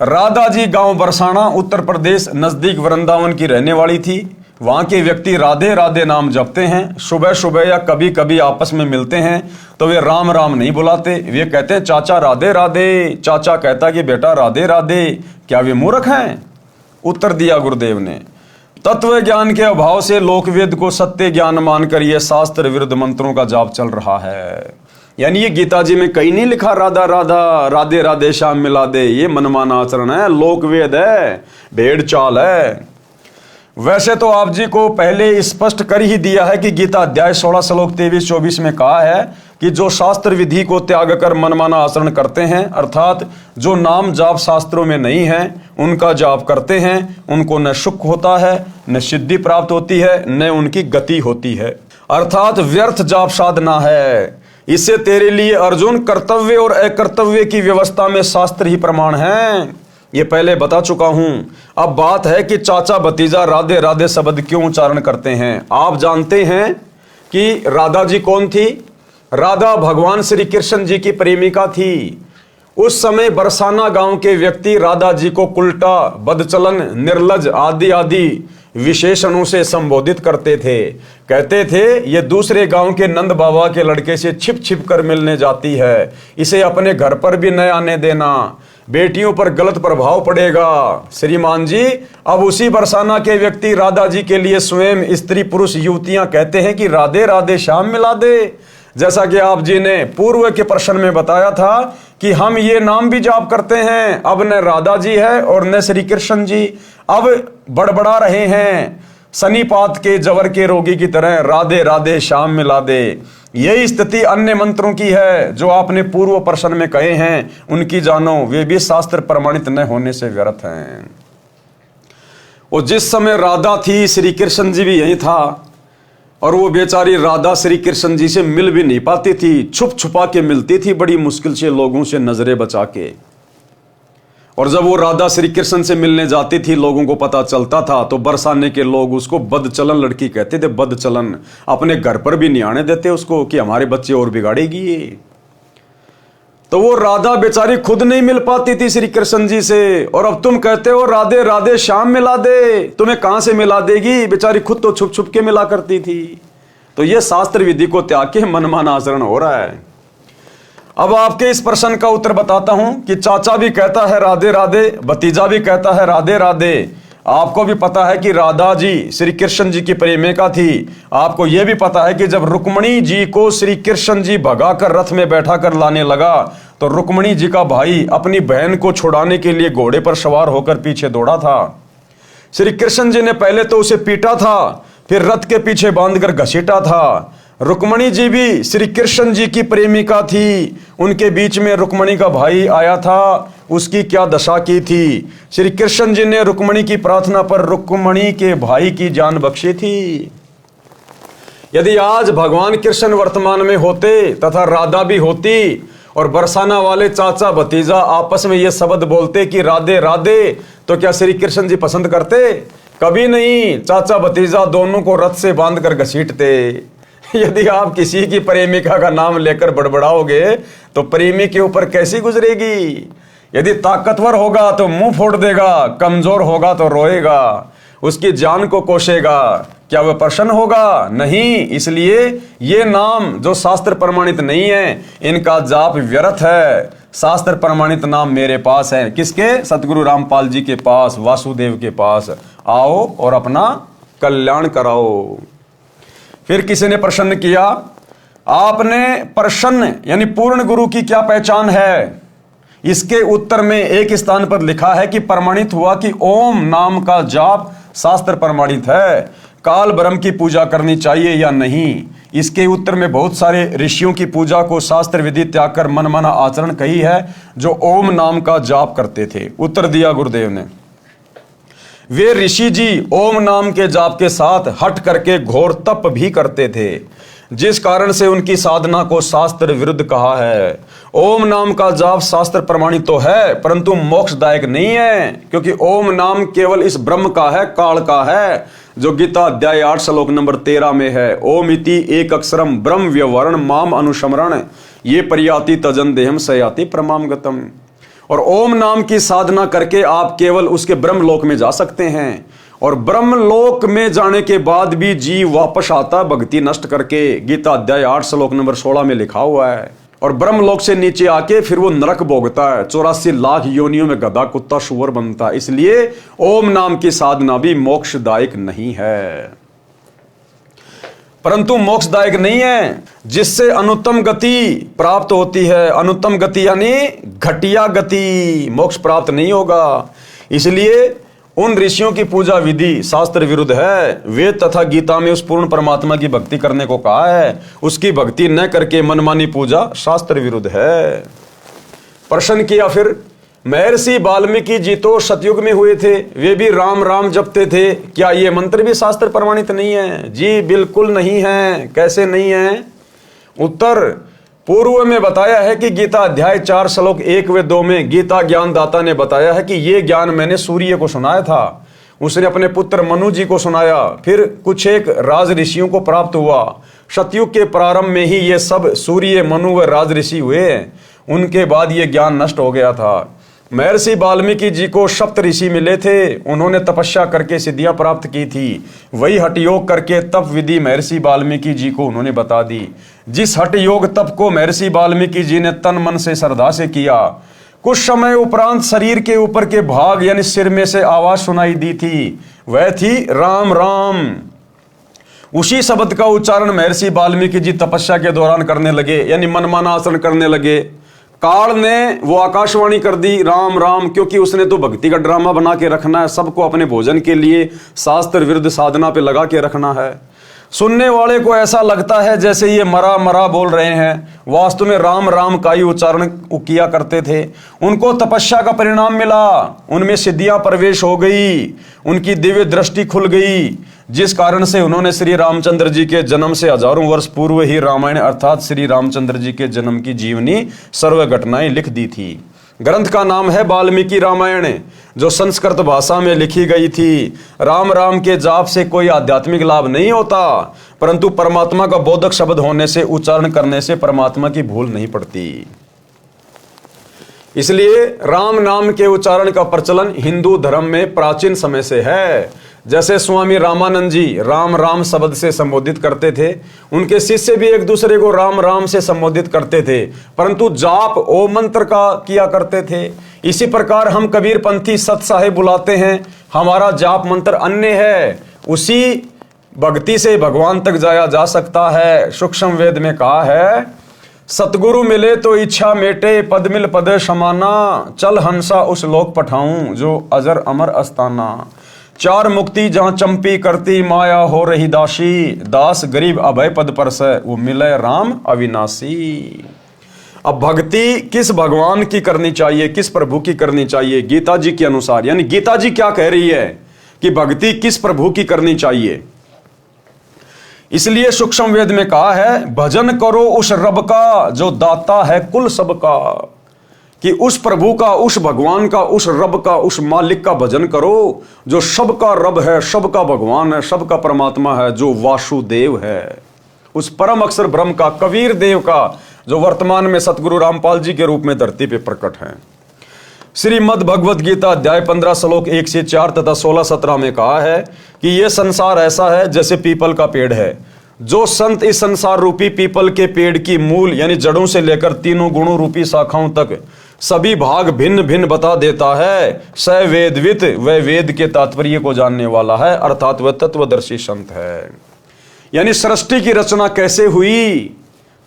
राधा जी गांव बरसाना उत्तर प्रदेश नजदीक वृंदावन की रहने वाली थी। वहां के व्यक्ति राधे राधे नाम जपते हैं। सुबह सुबह या कभी कभी आपस में मिलते हैं तो वे राम राम नहीं बुलाते, वे कहते हैं चाचा राधे राधे। चाचा कहता कि बेटा राधे राधे, क्या वे मूर्ख हैं? उत्तर दिया गुरुदेव ने, तत्व ज्ञान के अभाव से लोकवेद को सत्य ज्ञान मानकर यह शास्त्र विरुद्ध मंत्रों का जाप चल रहा है। यानी ये गीता जी में कहीं नहीं लिखा राधा राधा, राधे राधे श्याम मिला दे, ये मनमाना आचरण है, लोकवेद है, भेड़ चाल है। वैसे तो आप जी को पहले स्पष्ट कर ही दिया है कि गीता अध्याय 16 श्लोक 23-24 में कहा है कि जो शास्त्र विधि को त्याग कर मनमाना आचरण करते हैं, अर्थात जो नाम जाप शास्त्रों में नहीं है उनका जाप करते हैं, उनको न सुख होता है, न सिद्धि प्राप्त होती है, न उनकी गति होती है, अर्थात व्यर्थ जाप साधना है। इससे तेरे लिए अर्जुन कर्तव्य और अकर्तव्य की व्यवस्था में शास्त्र ही प्रमाण है, ये पहले बता चुका हूं। अब बात है कि चाचा भतीजा राधे राधे शब्द क्यों उच्चारण करते हैं। आप जानते हैं कि राधा जी कौन थी? राधा भगवान श्री कृष्ण जी की प्रेमिका थी। उस समय बरसाना गांव के व्यक्ति राधा जी को कुल्टा, बदचलन, निर्लज आदि आदि विशेषणों से संबोधित करते थे। कहते थे ये दूसरे गांव के नंद बाबा के लड़के से छिप छिप कर मिलने जाती है, इसे अपने घर पर भी न आने देना, बेटियों पर गलत प्रभाव पड़ेगा। श्रीमान जी, अब उसी बरसाना के व्यक्ति राधा जी के लिए स्वयं स्त्री पुरुष युवतियां कहते हैं कि राधे राधे श्याम मिला दे। जैसा कि आप जी ने पूर्व के प्रश्न में बताया था कि हम ये नाम भी जाप करते हैं, अब न राधा जी है और न श्री कृष्ण जी, अब बड़बड़ा रहे हैं सनीपात के जवर के रोगी की तरह, राधे राधे श्याम मिला दे। यही स्थिति अन्य मंत्रों की है जो आपने पूर्व प्रश्न में कहे हैं, उनकी जानो, वे भी शास्त्र प्रमाणित न होने से व्यर्थ हैं। और जिस समय राधा थी श्री कृष्ण जी भी यही था, और वो बेचारी राधा श्री कृष्ण जी से मिल भी नहीं पाती थी, छुप छुपा के मिलती थी बड़ी मुश्किल से लोगों से नजरें बचा के। और जब वो राधा श्री कृष्ण से मिलने जाती थी, लोगों को पता चलता था तो बरसाने के लोग उसको बदचलन लड़की कहते थे, बदचलन। अपने घर पर भी नहीं आने देते उसको कि हमारे बच्चे और बिगाड़ेगी ये। तो वो राधा बेचारी खुद नहीं मिल पाती थी श्री कृष्ण जी से, और अब तुम कहते हो राधे राधे श्याम मिला दे, तुम्हें कहां से मिला देगी? बेचारी खुद तो छुप छुप के मिला करती थी। तो ये शास्त्र विधि को त्याग के मनमाना आचरण हो रहा है। अब आपके इस प्रश्न का उत्तर बताता हूं कि चाचा भी कहता है राधे राधे, भतीजा भी कहता है राधे राधे। आपको भी पता है कि राधा जी श्री कृष्ण जी की प्रेमिका थी। आपको यह भी पता है कि जब रुक्मणी जी को श्री कृष्ण जी भगाकर रथ में बैठा कर लाने लगा तो रुक्मणी जी का भाई अपनी बहन को छुड़ाने के लिए घोड़े पर सवार होकर पीछे दौड़ा था। श्री कृष्ण जी ने पहले तो उसे पीटा था, फिर रथ के पीछे बांधकर घसीटा था। रुक्मणी जी भी श्री कृष्ण जी की प्रेमिका थी, उनके बीच में रुक्मणी का भाई आया था, उसकी क्या दशा की थी। श्री कृष्ण जी ने रुक्मणी की प्रार्थना पर रुक्मणी के भाई की जान बख्शी थी। यदि आज भगवान कृष्ण वर्तमान में होते तथा राधा भी होती और बरसाना वाले चाचा भतीजा आपस में ये शब्द बोलते कि राधे राधे, तो क्या श्री कृष्ण जी पसंद करते? कभी नहीं। चाचा भतीजा दोनों को रथ से बांध कर घसीटते। यदि आप किसी की प्रेमिका का नाम लेकर बड़बड़ाओगे तो प्रेमी के ऊपर कैसी गुजरेगी? यदि ताकतवर होगा तो मुंह फोड़ देगा, कमजोर होगा तो रोएगा, उसकी जान को कोसेगा। क्या वह प्रसन्न होगा? नहीं। इसलिए ये नाम जो शास्त्र प्रमाणित नहीं है, इनका जाप व्यर्थ है। शास्त्र प्रमाणित नाम मेरे पास है। किसके? सतगुरु रामपाल जी के पास, वासुदेव के पास। आओ और अपना कल्याण कराओ। फिर किसी ने प्रश्न किया, आपने प्रसन्न यानी पूर्ण गुरु की क्या पहचान है? इसके उत्तर में एक स्थान पर लिखा है कि प्रमाणित हुआ कि ओम नाम का जाप शास्त्र प्रमाणित है। काल ब्रह्म की पूजा करनी चाहिए या नहीं? इसके उत्तर में बहुत सारे ऋषियों की पूजा को शास्त्र विधि त्याग कर मनमाना आचरण कही है, जो ओम नाम का जाप करते थे। उत्तर दिया गुरुदेव ने, वे ऋषि जी ओम नाम के जाप के साथ हट करके घोर तप भी करते थे, जिस कारण से उनकी साधना को शास्त्र विरुद्ध कहा है। ओम नाम का जाप शास्त्र प्रमाणित तो है, परंतु मोक्षदायक नहीं है, क्योंकि ओम नाम केवल इस ब्रह्म का है, काल का है, जो गीता अध्याय 8 श्लोक नंबर 13 में है। ओम इति एक अक्षरम ब्रह्म व्यवरण माम अनुस्मरण ये परियाति तजन देहम सयाति प्रमाम गतम। और ओम नाम की साधना करके आप केवल उसके ब्रह्म लोक में जा सकते हैं, और ब्रह्म लोक में जाने के बाद भी जीव वापस आता भक्ति नष्ट करके। गीता अध्याय 8 श्लोक नंबर 16 में लिखा हुआ है। और ब्रह्म लोक से नीचे आके फिर वो नरक भोगता है, 84 लाख योनियों में गधा कुत्ता शुअर बनता है। इसलिए ओम नाम की साधना भी मोक्षदायक नहीं है, परंतु मोक्षदायक नहीं है, जिससे अनुत्तम गति प्राप्त होती है। अनुत्तम गति यानी घटिया गति, मोक्ष प्राप्त नहीं होगा। इसलिए उन ऋषियों की पूजा विधि शास्त्र विरुद्ध है। वेद तथा गीता में उस पूर्ण परमात्मा की भक्ति करने को कहा है, उसकी भक्ति न करके मनमानी पूजा शास्त्र विरुद्ध है। प्रश्न किया फिर, महर्षि वाल्मीकि जी तो सतयुग में हुए थे, वे भी राम राम जपते थे, क्या ये मंत्र भी शास्त्र प्रमाणित नहीं है? जी बिल्कुल नहीं है। कैसे नहीं है? उत्तर, पूर्व में बताया है कि गीता अध्याय 4 श्लोक 1 व 2 में गीता ज्ञान दाता ने बताया है कि ये ज्ञान मैंने सूर्य को सुनाया था, उसने अपने पुत्र मनु जी को सुनाया, फिर कुछ एक राज ऋषियों को प्राप्त हुआ। सतयुग के प्रारंभ में ही ये सब सूर्य, मनु व राज ऋषि हुए, उनके बाद ये ज्ञान नष्ट हो गया था। महर्षि वाल्मीकि जी को सप्त ऋषि मिले थे, उन्होंने तपस्या करके सिद्धियां प्राप्त की थी, वही हठ योग करके तप विधि महर्षि वाल्मीकि जी को उन्होंने बता दी। जिस हठ योग तप को महर्षि वाल्मीकि जी ने तन मन से श्रद्धा से किया, कुछ समय उपरांत शरीर के ऊपर के भाग यानी सिर में से आवाज सुनाई दी थी, वह थी राम राम। उसी शब्द का उच्चारण महर्षि वाल्मीकि जी तपस्या के दौरान करने लगे, यानी मनमाना आचरण करने लगे। काल ने वो आकाशवाणी कर दी राम राम, क्योंकि उसने तो भक्ति का ड्रामा बना के रखना है, सबको अपने भोजन के लिए शास्त्र विरुद्ध साधना पे लगा के रखना है। सुनने वाले को ऐसा लगता है जैसे ये मरा मरा बोल रहे हैं, वास्तव में राम राम का ही उच्चारण किया करते थे। उनको तपस्या का परिणाम मिला, उनमें सिद्धियां प्रवेश हो गई, उनकी दिव्य दृष्टि खुल गई, जिस कारण से उन्होंने श्री रामचंद्र जी के जन्म से हजारों वर्ष पूर्व ही रामायण अर्थात श्री रामचंद्र जी के जन्म की जीवनी सर्व घटनाएं लिख दी थी। ग्रंथ का नाम है वाल्मीकि रामायण, जो संस्कृत भाषा में लिखी गई थी। राम राम के जाप से कोई आध्यात्मिक लाभ नहीं होता, परंतु परमात्मा का बोधक शब्द होने से, उच्चारण करने से परमात्मा की भूल नहीं पड़ती। इसलिए राम नाम के उच्चारण का प्रचलन हिंदू धर्म में प्राचीन समय से है। जैसे स्वामी रामानंद जी राम राम शब्द से संबोधित करते थे, उनके शिष्य भी एक दूसरे को राम राम से संबोधित करते थे, परंतु जाप ओम मंत्र का किया करते थे। इसी प्रकार हम कबीर पंथी सत साहेब बुलाते हैं, हमारा जाप मंत्र अन्य है। उसी भक्ति से भगवान तक जाया जा सकता है। सूक्ष्म वेद में कहा है, सतगुरु मिले तो इच्छा मेटे, पद मिल पद समाना, चल हंसा उस लोक पठाऊं जो अजर अमर अस्ताना। चार मुक्ति जहां चंपी करती माया हो रही दासी, दास गरीब अभय पद पर से वो मिले राम अविनाशी। अब भक्ति किस भगवान की करनी चाहिए, किस प्रभु की करनी चाहिए? गीता जी के अनुसार, यानी गीता जी क्या कह रही है कि भक्ति किस प्रभु की करनी चाहिए? इसलिए सूक्ष्म वेद में कहा है, भजन करो उस रब का जो दाता है कुल सबका, कि उस प्रभु का, उस भगवान का, उस रब का, उस मालिक का भजन करो जो सबका रब है, सबका भगवान है, सबका परमात्मा है, जो वासुदेव है, उस परम अक्षर ब्रह्म का, कबीर देव का, जो वर्तमान में सतगुरु रामपाल जी के रूप में धरती पे प्रकट हैं। श्रीमद् भगवद गीता अध्याय 15 श्लोक 1 से 4 तथा 16-17 में कहा है कि यह संसार ऐसा है जैसे पीपल का पेड़ है। जो संत इस संसार रूपी पीपल के पेड़ की मूल यानी जड़ों से लेकर तीनों गुणों रूपी शाखाओं तक सभी भाग भिन्न भिन्न बता देता है, स वेदवित, वह वेद के तात्पर्य को जानने वाला है, अर्थात वह तत्वदर्शी संत है। यानी सृष्टि की रचना कैसे हुई,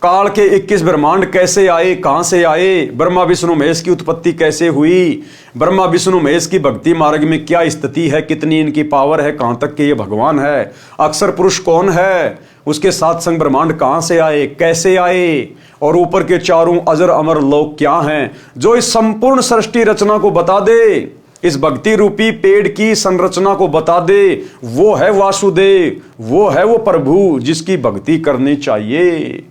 काल के 21 ब्रह्मांड कैसे आए, कहां से आए, ब्रह्मा विष्णु महेश की उत्पत्ति कैसे हुई, ब्रह्मा विष्णु महेश की भक्ति मार्ग में क्या स्थिति है, कितनी इनकी पावर है, कहां तक के ये भगवान है, अक्षर पुरुष कौन है, उसके साथ संग ब्रह्मांड कहां से आए, कैसे आए, और ऊपर के चारों अजर अमर लोक क्या हैं, जो इस संपूर्ण सृष्टि रचना को बता दे, इस भक्ति रूपी पेड़ की संरचना को बता दे, वो है वासुदेव, वो है वो प्रभु जिसकी भक्ति करनी चाहिए।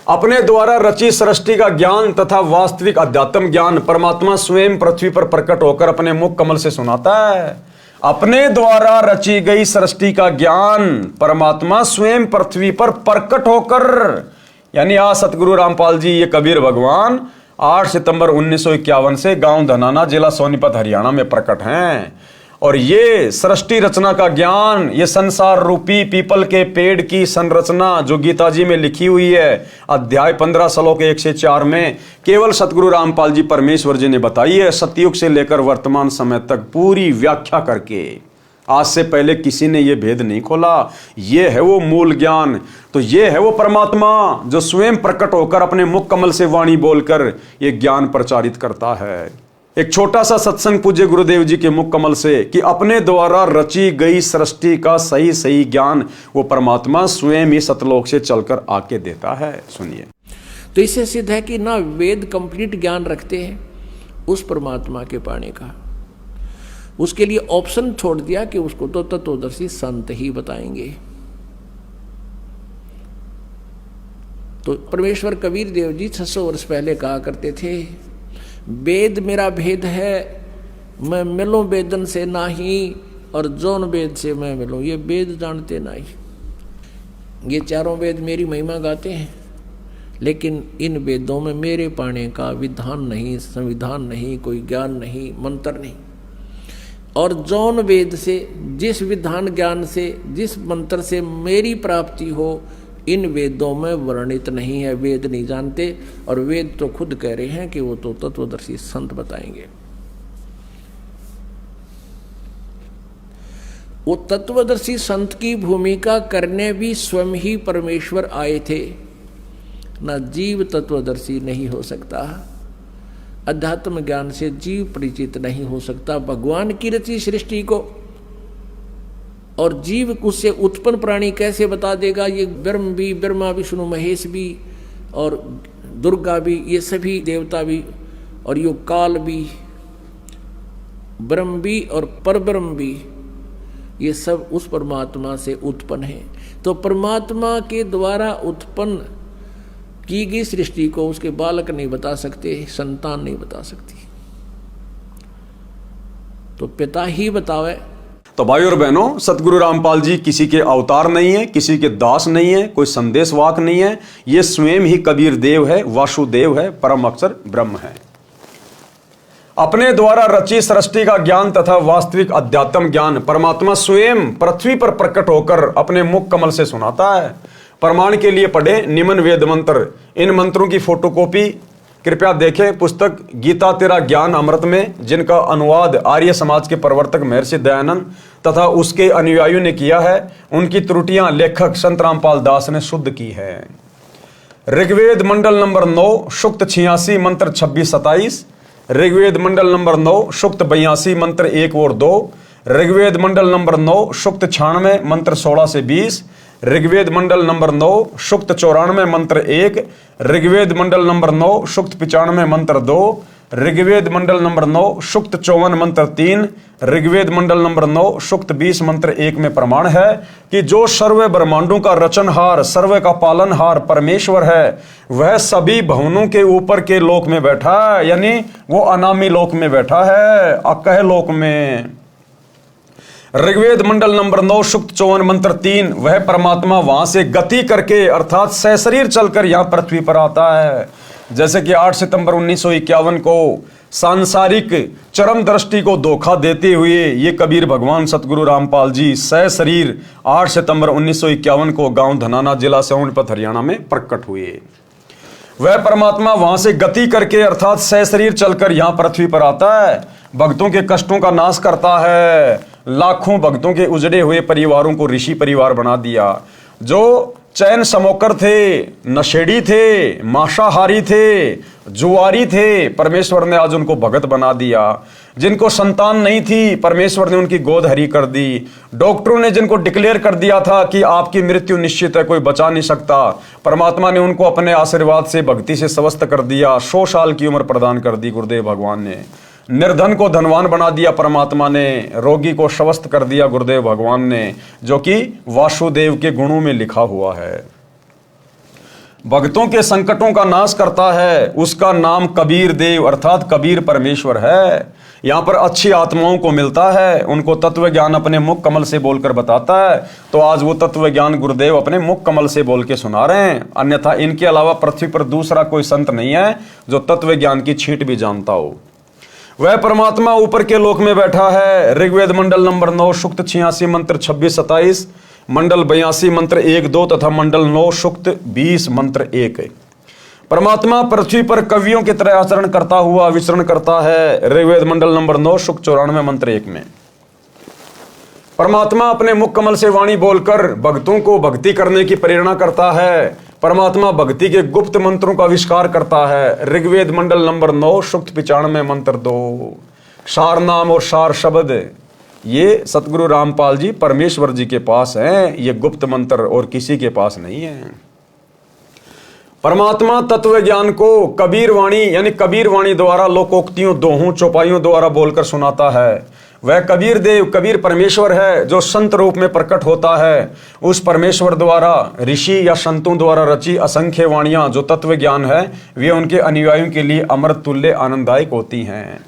अपने द्वारा रची सृष्टि का ज्ञान तथा वास्तविक अध्यात्म ज्ञान परमात्मा स्वयं पृथ्वी पर प्रकट होकर अपने मुख कमल से सुनाता है। अपने द्वारा रची गई सृष्टि का ज्ञान परमात्मा स्वयं पृथ्वी पर प्रकट होकर, यानी आज सतगुरु रामपाल जी ये कबीर भगवान 8 सितंबर 1951 से गांव धनाना, जिला सोनीपत, हरियाणा में प्रकट हैं। और ये सृष्टि रचना का ज्ञान, ये संसार रूपी पीपल के पेड़ की संरचना जो गीता जी में लिखी हुई है अध्याय 15 श्लोक 1 से 4 में, केवल सतगुरु रामपाल जी परमेश्वर जी ने बताई है, सतयुग से लेकर वर्तमान समय तक पूरी व्याख्या करके। आज से पहले किसी ने यह भेद नहीं खोला। ये है वो मूल ज्ञान, तो ये है वो परमात्मा जो स्वयं प्रकट होकर अपने मुख कमल से वाणी बोलकर ये ज्ञान प्रचारित करता है। एक छोटा सा सत्संग पूज्य गुरुदेव जी के मुख कमल से कि अपने द्वारा रची गई सृष्टि का सही सही ज्ञान वो परमात्मा स्वयं ही सतलोक से चलकर आके देता है। सुनिए। तो इससे सिद्ध है कि ना वेद कंप्लीट ज्ञान रखते हैं उस परमात्मा के पाने का, उसके लिए ऑप्शन छोड़ दिया कि उसको तो तत्वदर्शी संत ही बताएंगे। तो परमेश्वर कबीर देव जी 600 वर्ष पहले कहा करते थे, वेद मेरा भेद है, मैं मिलूं वेदन से नाही, और जौन वेद से मैं मिलूं। ये वेद जानते नहीं, ये चारों वेद मेरी महिमा गाते हैं, लेकिन इन वेदों में मेरे पाने का विधान नहीं, संविधान नहीं, कोई ज्ञान नहीं, मंत्र नहीं। और जौन वेद से, जिस विधान ज्ञान से, जिस मंत्र से मेरी प्राप्ति हो, इन वेदों में वर्णित नहीं है, वेद नहीं जानते। और वेद तो खुद कह रहे हैं कि वो तो तत्वदर्शी संत बताएंगे। वो तत्वदर्शी संत की भूमिका करने भी स्वयं ही परमेश्वर आए थे। ना जीव तत्वदर्शी नहीं हो सकता, अध्यात्म ज्ञान से जीव परिचित नहीं हो सकता भगवान की रची सृष्टि को। और जीव उससे उत्पन्न प्राणी कैसे बता देगा? ये ब्रह्म भी, ब्रह्मा विष्णु महेश भी, और दुर्गा भी, ये सभी देवता भी, और यो काल भी, ब्रह्म भी और परब्रह्म भी, ये सब उस परमात्मा से उत्पन्न है। तो परमात्मा के द्वारा उत्पन्न की गई सृष्टि को उसके बालक नहीं बता सकते, संतान नहीं बता सकती, तो पिता ही बतावे। तो भाई और बहनों, सतगुरु रामपाल जी किसी के अवतार नहीं है, किसी के दास नहीं है, कोई संदेशवाक नहीं है। ये स्वयं ही कबीर देव है, वासुदेव है, परम अक्षर ब्रह्म है। अपने द्वारा रची सृष्टि का ज्ञान तथा वास्तविक अध्यात्म ज्ञान परमात्मा स्वयं पृथ्वी पर प्रकट होकर अपने मुख कमल से सुनाता है। प्रमाण के लिए पढ़े निम्न वेद मंत्र। इन मंत्रों की फोटोकॉपी कृपया देखें पुस्तक गीता तेरा ज्ञान अमृत में, जिनका अनुवाद आर्य समाज के प्रवर्तक महर्षि दयानंद तथा उसके अनुयायियों ने किया है। उनकी त्रुटियां लेखक संत रामपाल दास ने शुद्ध की है। ऋग्वेद मंडल नंबर 9 सूक्त 86 मंत्र 26-27, ऋग्वेद मंडल नंबर 9 सूक्त 82 मंत्र 1 और 2, ऋग्वेद मंडल नंबर 9 सूक्त 96 मंत्र 16 से 20, ऋग्वेद मंडल नंबर 9 सूक्त 94 मंत्र 1, ऋग्वेद मंडल नंबर 9 सूक्त 95 मंत्र 2, ऋग्वेद मंडल नंबर 9 सूक्त 54 मंत्र 3, ऋग्वेद मंडल नंबर 9 सूक्त 20 मंत्र 1 में प्रमाण है कि जो सर्व ब्रह्मांडों का रचनहार, सर्व का पालनहार परमेश्वर है, वह सभी भवनों के ऊपर के लोक में बैठा है, यानी वो अनामी लोक में बैठा है, अकह लोक में। ऋग्वेद मंडल नंबर 9 सूक्त 54 मंत्र 3, वह परमात्मा वहां से गति करके अर्थात सशरीर चलकर यहां पृथ्वी पर आता है। जैसे कि 8 सितंबर 1951 को सांसारिक चरम दृष्टि को धोखा देते हुए ये कबीर भगवान सतगुरु रामपाल जी सशरीर 8 सितंबर 1951 को गांव धनाना, जिला सोनीपत, हरियाणा में प्रकट हुए। वह परमात्मा वहां से गति करके अर्थात सशरीर चलकर यहां पृथ्वी पर आता है, भक्तों के कष्टों का नाश करता है, लाखों भक्तों के उजड़े हुए परिवारों को ऋषि परिवार बना दिया। जो चैन समोकर थे, नशेड़ी थे, मांसाहारी थे, जुआरी थे, परमेश्वर ने आज उनको भगत बना दिया। जिनको संतान नहीं थी, परमेश्वर ने उनकी गोद हरी कर दी। डॉक्टरों ने जिनको डिक्लेयर कर दिया था कि आपकी मृत्यु निश्चित है, कोई बचा नहीं सकता, परमात्मा ने उनको अपने आशीर्वाद से, भक्ति से स्वस्थ कर दिया। 100 साल की उम्र प्रदान कर दी गुरुदेव भगवान ने। निर्धन को धनवान बना दिया परमात्मा ने, रोगी को स्वस्थ कर दिया गुरुदेव भगवान ने, जो कि वासुदेव के गुणों में लिखा हुआ है। भक्तों के संकटों का नाश करता है, उसका नाम कबीर देव अर्थात कबीर परमेश्वर है। यहाँ पर अच्छी आत्माओं को मिलता है, उनको तत्व ज्ञान अपने मुख कमल से बोलकर बताता है। तो आज वो तत्व ज्ञान गुरुदेव अपने मुख कमल से बोल के सुना रहे हैं, अन्यथा इनके अलावा पृथ्वी पर दूसरा कोई संत नहीं है जो तत्व ज्ञान की छींट भी जानता हो। वह परमात्मा ऊपर के लोक में बैठा है। ऋग्वेद मंडल नंबर 9 सूक्त 86 मंत्र 26-27, मंडल 82 मंत्र 1-2 तथा मंडल 9 सूक्त 20 मंत्र 1। परमात्मा पृथ्वी पर कवियों की तरह आचरण करता हुआ विचरण करता है। ऋग्वेद मंडल नंबर 9 सूक्त 94 मंत्र 1 में परमात्मा अपने मुख कमल से वाणी बोलकर भक्तों को भक्ति करने की प्रेरणा करता है। परमात्मा भक्ति के गुप्त मंत्रों का आविष्कार करता है। ऋग्वेद मंडल नंबर 9 सूक्त 95 मंत्र 2। सार नाम और सार शब्द ये सतगुरु रामपाल जी परमेश्वर जी के पास हैं, ये गुप्त मंत्र और किसी के पास नहीं है। परमात्मा तत्व ज्ञान को कबीर वाणी यानी कबीर वाणी द्वारा लोकोक्तियों, दोहों, चौपाइयों द्वारा बोलकर सुनाता है। वह कबीर देव, कबीर परमेश्वर है जो संत रूप में प्रकट होता है। उस परमेश्वर द्वारा ऋषि या संतों द्वारा रची असंख्य वाणियां जो तत्व ज्ञान है, वे उनके अनुयायियों के लिए अमृत तुल्य आनंददायक होती हैं।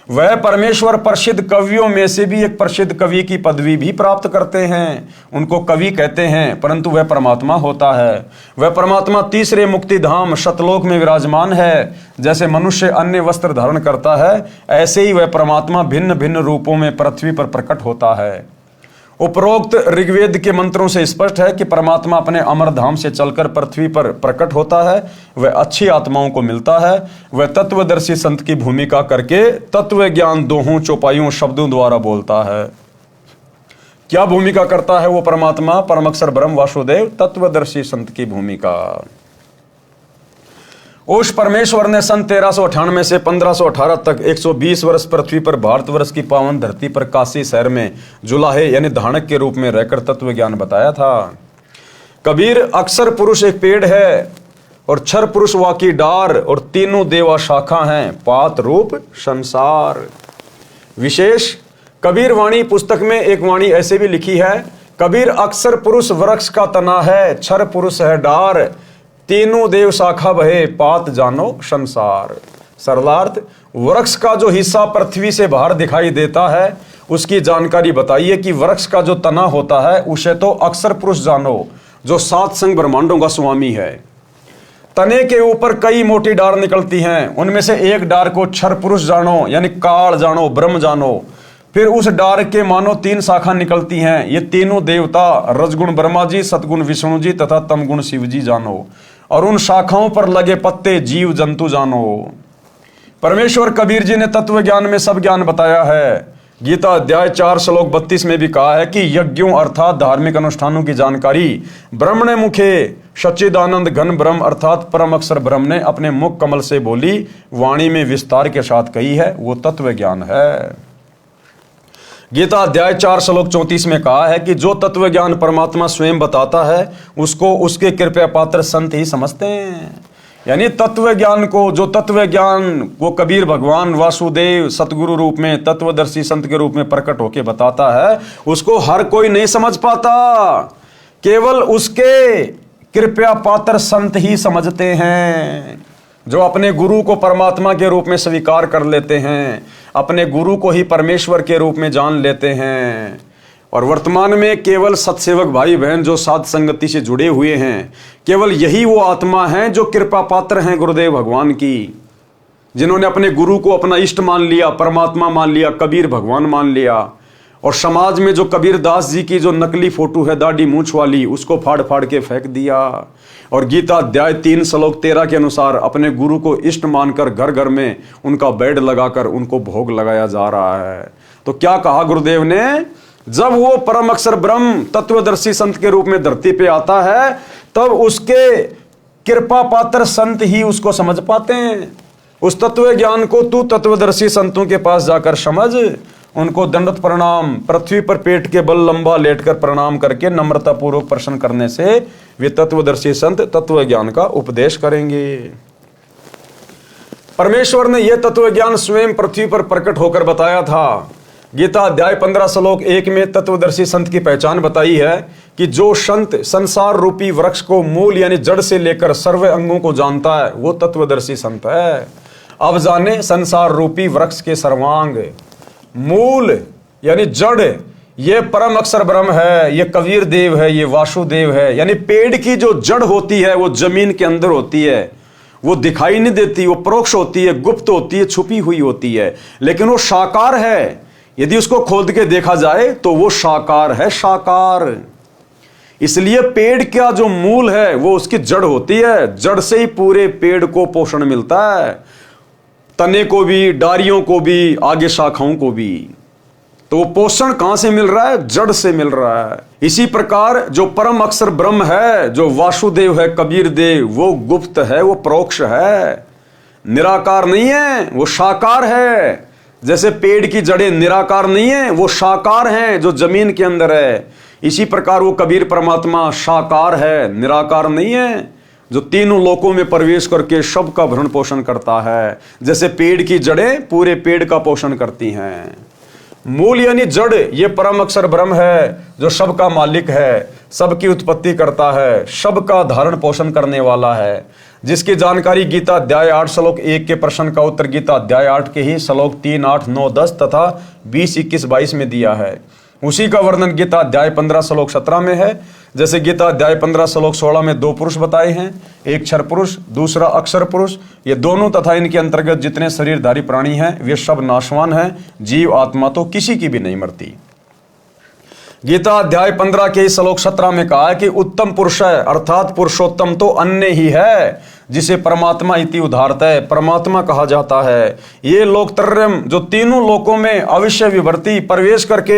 वह परमेश्वर प्रसिद्ध कवियों में से भी एक प्रसिद्ध कवि की पदवी भी प्राप्त करते हैं, उनको कवि कहते हैं, परंतु वह परमात्मा होता है। वह परमात्मा तीसरे मुक्ति धाम सतलोक में विराजमान है। जैसे मनुष्य अन्य वस्त्र धारण करता है, ऐसे ही वह परमात्मा भिन्न भिन्न रूपों में पृथ्वी पर प्रकट होता है। उपरोक्त ऋग्वेद के मंत्रों से स्पष्ट है कि परमात्मा अपने अमर धाम से चलकर पृथ्वी पर प्रकट होता है। वह अच्छी आत्माओं को मिलता है। वह तत्वदर्शी संत की भूमिका करके तत्व ज्ञान दोहों, चौपाइयों, शब्दों द्वारा बोलता है। क्या भूमिका करता है वो परमात्मा? परम अक्षर ब्रह्म वासुदेव तत्वदर्शी संत की भूमिका। उस परमेश्वर ने सन 1398 से 1518 तक 120 वर्ष पृथ्वी पर भारतवर्ष की पावन धरती पर काशी शहर में जुलाहे यानी धानक के रूप में रहकर तत्व ज्ञान बताया था। कबीर अक्षर पुरुष एक पेड़ है और क्षर पुरुष वाकी डार और तीनों देवा शाखा हैं, पात रूप संसार। विशेष कबीर वाणी पुस्तक में एक वाणी ऐसे भी लिखी है, कबीर अक्षर पुरुष वृक्ष का तना है, क्षर पुरुष है डार, तीनों देव शाखा बहे, पात जानो संसार। सरलार्थ, वृक्ष का जो हिस्सा पृथ्वी से बाहर दिखाई देता है उसकी जानकारी बताइए कि वृक्ष का जो तना होता है उसे तो अक्षर पुरुष जानो, जो 7 संग ब्रह्मांडों का स्वामी है। तने के ऊपर कई मोटी डार निकलती हैं, उनमें से एक डार को क्षर पुरुष जानो यानी काल जानो, ब्रह्म जानो। फिर उस डार के मानो 3 शाखा निकलती हैं, ये तीनों देवता रजगुण ब्रह्मा जी, सतगुण विष्णु जी तथा तमगुण शिव जी जानो, और उन शाखाओं पर लगे पत्ते जीव जंतु जानो। परमेश्वर कबीर जी ने तत्व ज्ञान में सब ज्ञान बताया है। गीता अध्याय 4 श्लोक 32 में भी कहा है कि यज्ञों अर्थात धार्मिक अनुष्ठानों की जानकारी ब्रह्मणे मुखे सच्चिदानंद घन ब्रह्म अर्थात परम अक्षर ब्रह्म ने अपने मुख कमल से बोली वाणी में विस्तार के साथ कही है, वो तत्व ज्ञान है। गीता अध्याय 4 श्लोक 34 में कहा है कि जो तत्व ज्ञान परमात्मा स्वयं बताता है उसको उसके कृपया पात्र संत ही समझते हैं। यानी तत्व ज्ञान को, जो तत्व ज्ञान को कबीर भगवान वासुदेव सतगुरु रूप में, तत्वदर्शी संत के रूप में प्रकट होके बताता है, उसको हर कोई नहीं समझ पाता। केवल उसके कृपया पात्र संत ही समझते हैं, जो अपने गुरु को परमात्मा के रूप में स्वीकार कर लेते हैं, अपने गुरु को ही परमेश्वर के रूप में जान लेते हैं। और वर्तमान में केवल सत्सेवक भाई बहन जो साध संगति से जुड़े हुए हैं, केवल यही वो आत्मा हैं जो कृपा पात्र हैं गुरुदेव भगवान की, जिन्होंने अपने गुरु को अपना इष्ट मान लिया, परमात्मा मान लिया, कबीर भगवान मान लिया। और समाज में जो कबीर दास जी की जो नकली फोटो है दाढ़ी मूंछ वाली, उसको फाड़ फाड़ के फेंक दिया। और गीता अध्याय 3 श्लोक 13 के अनुसार अपने गुरु को इष्ट मानकर घर घर में उनका बेड लगाकर उनको भोग लगाया जा रहा है। तो क्या कहा गुरुदेव ने, जब वो परम अक्षर ब्रह्म तत्वदर्शी संत के रूप में धरती पे आता है, तब उसके कृपा पात्र संत ही उसको समझ पाते हैं। उस तत्व ज्ञान को तू तत्वदर्शी संतों के पास जाकर समझ, उनको दंडवत प्रणाम, पृथ्वी पर पेट के बल लंबा लेटकर प्रणाम करके नम्रता पूर्वक प्रश्न करने से वे तत्वदर्शी संत तत्व ज्ञान का उपदेश करेंगे। परमेश्वर ने यह तत्व ज्ञान स्वयं पृथ्वी पर प्रकट होकर बताया था। गीता अध्याय 15 श्लोक 1 में तत्वदर्शी संत की पहचान बताई है कि जो संत संसार रूपी वृक्ष को मूल यानी जड़ से लेकर सर्व अंगों को जानता है, वो तत्वदर्शी संत है। अब जाने संसार रूपी वृक्ष के सर्वांग। मूल यानी जड़, ये परम अक्षर ब्रह्म है, ये कबीर देव है, ये वासुदेव है। यानी पेड़ की जो जड़ होती है वो जमीन के अंदर होती है, वो दिखाई नहीं देती, वो परोक्ष होती है, गुप्त होती है, छुपी हुई होती है, लेकिन वो साकार है। यदि उसको खोद के देखा जाए तो वो साकार है, साकार। इसलिए पेड़ का जो मूल है वो उसकी जड़ होती है। जड़ से ही पूरे पेड़ को पोषण मिलता है, तने को भी, डारियों को भी, आगे शाखाओं को भी। तो पोषण कहां से मिल रहा है? जड़ से मिल रहा है। इसी प्रकार जो परम अक्षर ब्रह्म है, जो वासुदेव है, कबीर देव, वो गुप्त है, वो परोक्ष है, निराकार नहीं है, वो साकार है। जैसे पेड़ की जड़ें निराकार नहीं है, वो साकार हैं जो जमीन के अंदर है। इसी प्रकार वो कबीर परमात्मा साकार है, निराकार नहीं है, जो तीनों लोकों में प्रवेश करके सबका भरण पोषण करता है। जैसे पेड़ की जड़ें पूरे पेड़ का पोषण करती हैं। मूल यानी जड़, ये परम अक्षर ब्रह्म है जो सबका मालिक है, सबकी उत्पत्ति करता है, सबका धारण पोषण करने वाला है, जिसकी जानकारी गीता अध्याय 8 श्लोक 1 के प्रश्न का उत्तर गीता अध्याय 8 के ही श्लोक 3, 8, 9, 10 तथा 20, 21, 22 में दिया है। उसी का वर्णन गीता अध्याय 15 श्लोक 17 में है। जैसे गीता अध्याय 15 श्लोक 16 में 2 पुरुष बताए हैं, एक क्षर पुरुष, दूसरा अक्षर पुरुष। ये दोनों तथा इनके अंतर्गत जितने शरीरधारी प्राणी हैं वे सब नाशवान हैं, जीव आत्मा तो किसी की भी नहीं मरती। गीता अध्याय 15 के श्लोक 17 में कहा है कि उत्तम पुरुष है, अर्थात पुरुषोत्तम तो अन्य ही है, जिसे परमात्मा इति उदाहरतः परमात्मा कहा जाता है। ये लोकत्रयम जो तीनों लोकों में अविश्य विभर्ती प्रवेश करके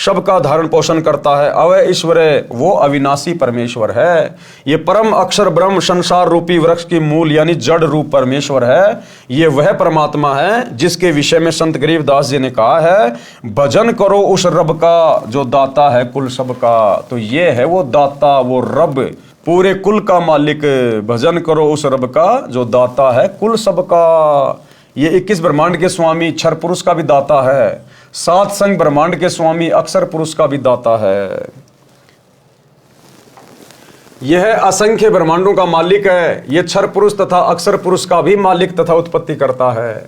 सबका धारण पोषण करता है, अवय ईश्वर, वो अविनाशी परमेश्वर है। ये परम अक्षर ब्रह्म संसार रूपी वृक्ष की मूल यानी जड़ रूप परमेश्वर है। ये वह परमात्मा है जिसके विषय में संत गरीबदास जी ने कहा है, भजन करो उस रब का जो दाता है कुल सबका। तो ये है वो दाता, वो रब, पूरे कुल का मालिक। भजन करो उस रब का जो दाता है कुल सबका। ये 21 ब्रह्मांड के स्वामी क्षर पुरुष का भी दाता है, 7 संग ब्रह्मांड के स्वामी अक्षर पुरुष का भी दाता है। यह असंख्य ब्रह्मांडों का मालिक है। यह क्षर पुरुष तथा अक्षर पुरुष का भी मालिक तथा उत्पत्ति करता है।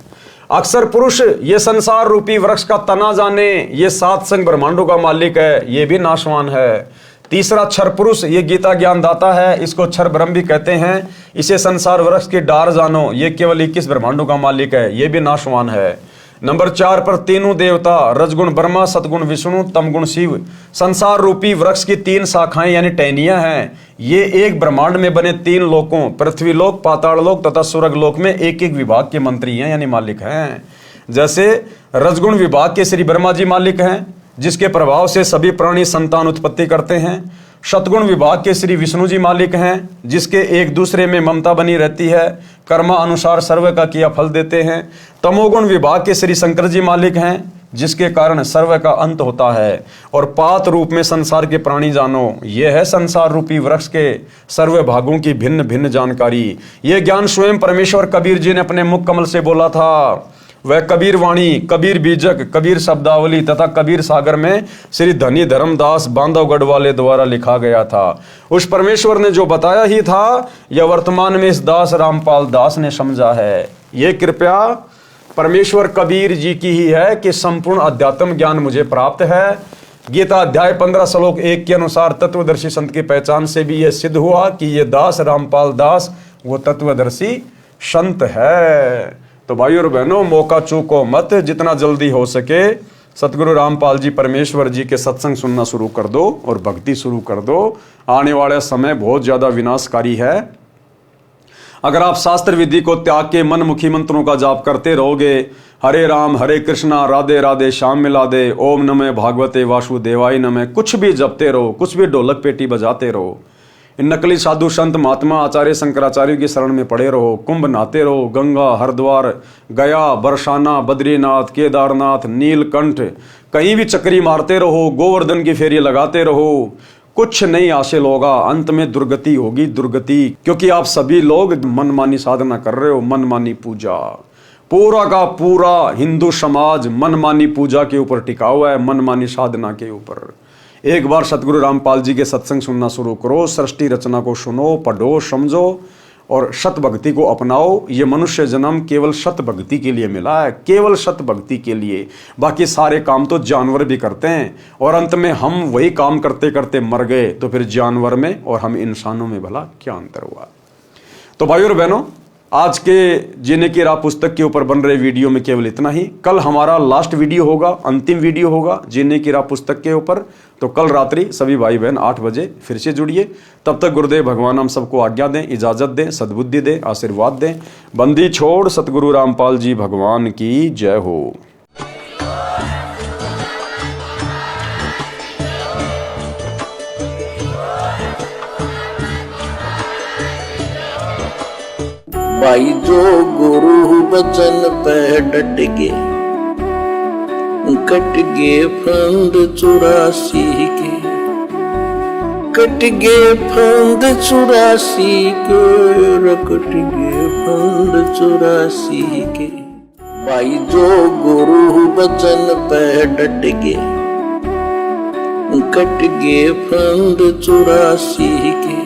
अक्षर पुरुष ये संसार रूपी वृक्ष का तना जाने, ये 7 संग ब्रह्मांडों का मालिक है, ये भी नाशवान है। तीसरा क्षर पुरुष ये गीता ज्ञान दाता है, इसको क्षर ब्रह्म भी कहते हैं। इसे संसार वृक्ष की डार जानो, ये केवल 21 ब्रह्मांडों का मालिक है, ये भी नाशवान है। नंबर 4 पर तीनों देवता, रजगुण ब्रह्मा, सतगुण विष्णु, तमगुण शिव, संसार रूपी वृक्ष की 3 शाखाएं यानी टहनियां हैं। ये एक ब्रह्मांड में बने 3 लोकों, पृथ्वी लोक, पाताल लोक तथा स्वर्ग लोक में एक एक विभाग के मंत्री हैं यानी मालिक हैं। जैसे रजगुण विभाग के श्री ब्रह्मा जी मालिक हैं, जिसके प्रभाव से सभी प्राणी संतान उत्पत्ति करते हैं। सतगुण विभाग के श्री विष्णु जी मालिक हैं, जिसके एक दूसरे में ममता बनी रहती है, कर्मा अनुसार सर्व का किया फल देते हैं। तमोगुण विभाग के श्री शंकर जी मालिक हैं, जिसके कारण सर्व का अंत होता है, और पात रूप में संसार के प्राणी जानो, यह है संसार रूपी वृक्ष के सर्व भागों की भिन्न भिन्न जानकारी। यह ज्ञान स्वयं परमेश्वर कबीर जी ने अपने मुख कमल से बोला था। वह कबीर वाणी, कबीर बीजक, कबीर शब्दावली तथा कबीर सागर में श्री धनी धर्मदास बांधवगढ़ वाले द्वारा लिखा गया था। उस परमेश्वर ने जो बताया ही था, यह वर्तमान में इस दास रामपाल दास ने समझा है। यह कृपया परमेश्वर कबीर जी की ही है कि संपूर्ण अध्यात्म ज्ञान मुझे प्राप्त है। गीता अध्याय 15 श्लोक 1 के अनुसार तत्वदर्शी संत की पहचान से भी यह सिद्ध हुआ कि यह दास रामपाल दास वो तत्वदर्शी संत है। तो भाइयों और बहनों, मौका चूको मत, जितना जल्दी हो सके सतगुरु रामपाल जी परमेश्वर जी के सत्संग सुनना शुरू कर दो और भक्ति शुरू कर दो। आने वाला समय बहुत ज्यादा विनाशकारी है। अगर आप शास्त्र विधि को त्याग के मनमुखी मंत्रों का जाप करते रहोगे, हरे राम हरे कृष्णा राधे राधे श्याम मिला दे, ओम नमः भागवते वासुदेवाय नमः, कुछ भी जपते रहो, कुछ भी ढोलक पेटी बजाते रहो, इन नकली साधु संत महात्मा आचार्य शंकराचार्य की शरण में पड़े रहो, कुंभ नहाते रहो, गंगा हरिद्वार गया बरसाना बद्रीनाथ केदारनाथ नीलकंठ कहीं भी चक्री मारते रहो, गोवर्धन की फेरी लगाते रहो, कुछ नहीं हासिल होगा। अंत में दुर्गति होगी, दुर्गति। क्योंकि आप सभी लोग मनमानी साधना कर रहे हो, मनमानी पूजा। पूरा का पूरा हिंदू समाज मनमानी पूजा के ऊपर टिका हुआ है, मनमानी साधना के ऊपर। एक बार सतगुरु रामपाल जी के सत्संग सुनना शुरू करो, सृष्टि रचना को सुनो, पढ़ो, समझो और सत भक्ति को अपनाओ। ये मनुष्य जन्म केवल सत भक्ति के लिए मिला है, केवल सत भक्ति के लिए। बाकी सारे काम तो जानवर भी करते हैं, और अंत में हम वही काम करते करते मर गए, तो फिर जानवर में और हम इंसानों में भला क्या अंतर हुआ। तो भाइयों और बहनों, आज के जीने की राह पुस्तक के ऊपर बन रहे वीडियो में केवल इतना ही। कल हमारा लास्ट वीडियो होगा, अंतिम वीडियो होगा जीने की राह पुस्तक के ऊपर। तो कल रात्रि सभी भाई बहन 8 बजे फिर से जुड़िए। तब तक गुरुदेव भगवान हम सबको आज्ञा दें, इजाजत दें, सद्बुद्धि दें, आशीर्वाद दें। बंदी छोड़ सतगुरु रामपाल जी भगवान की जय हो। भाई जो गुरु बचन पे डट गे, कट गे फंद 84 के, कट गे फंद 84 के, कट गे फंद 84 के। भाई जो गुरु बचन पे डट गे, कट गे फंद 84 के।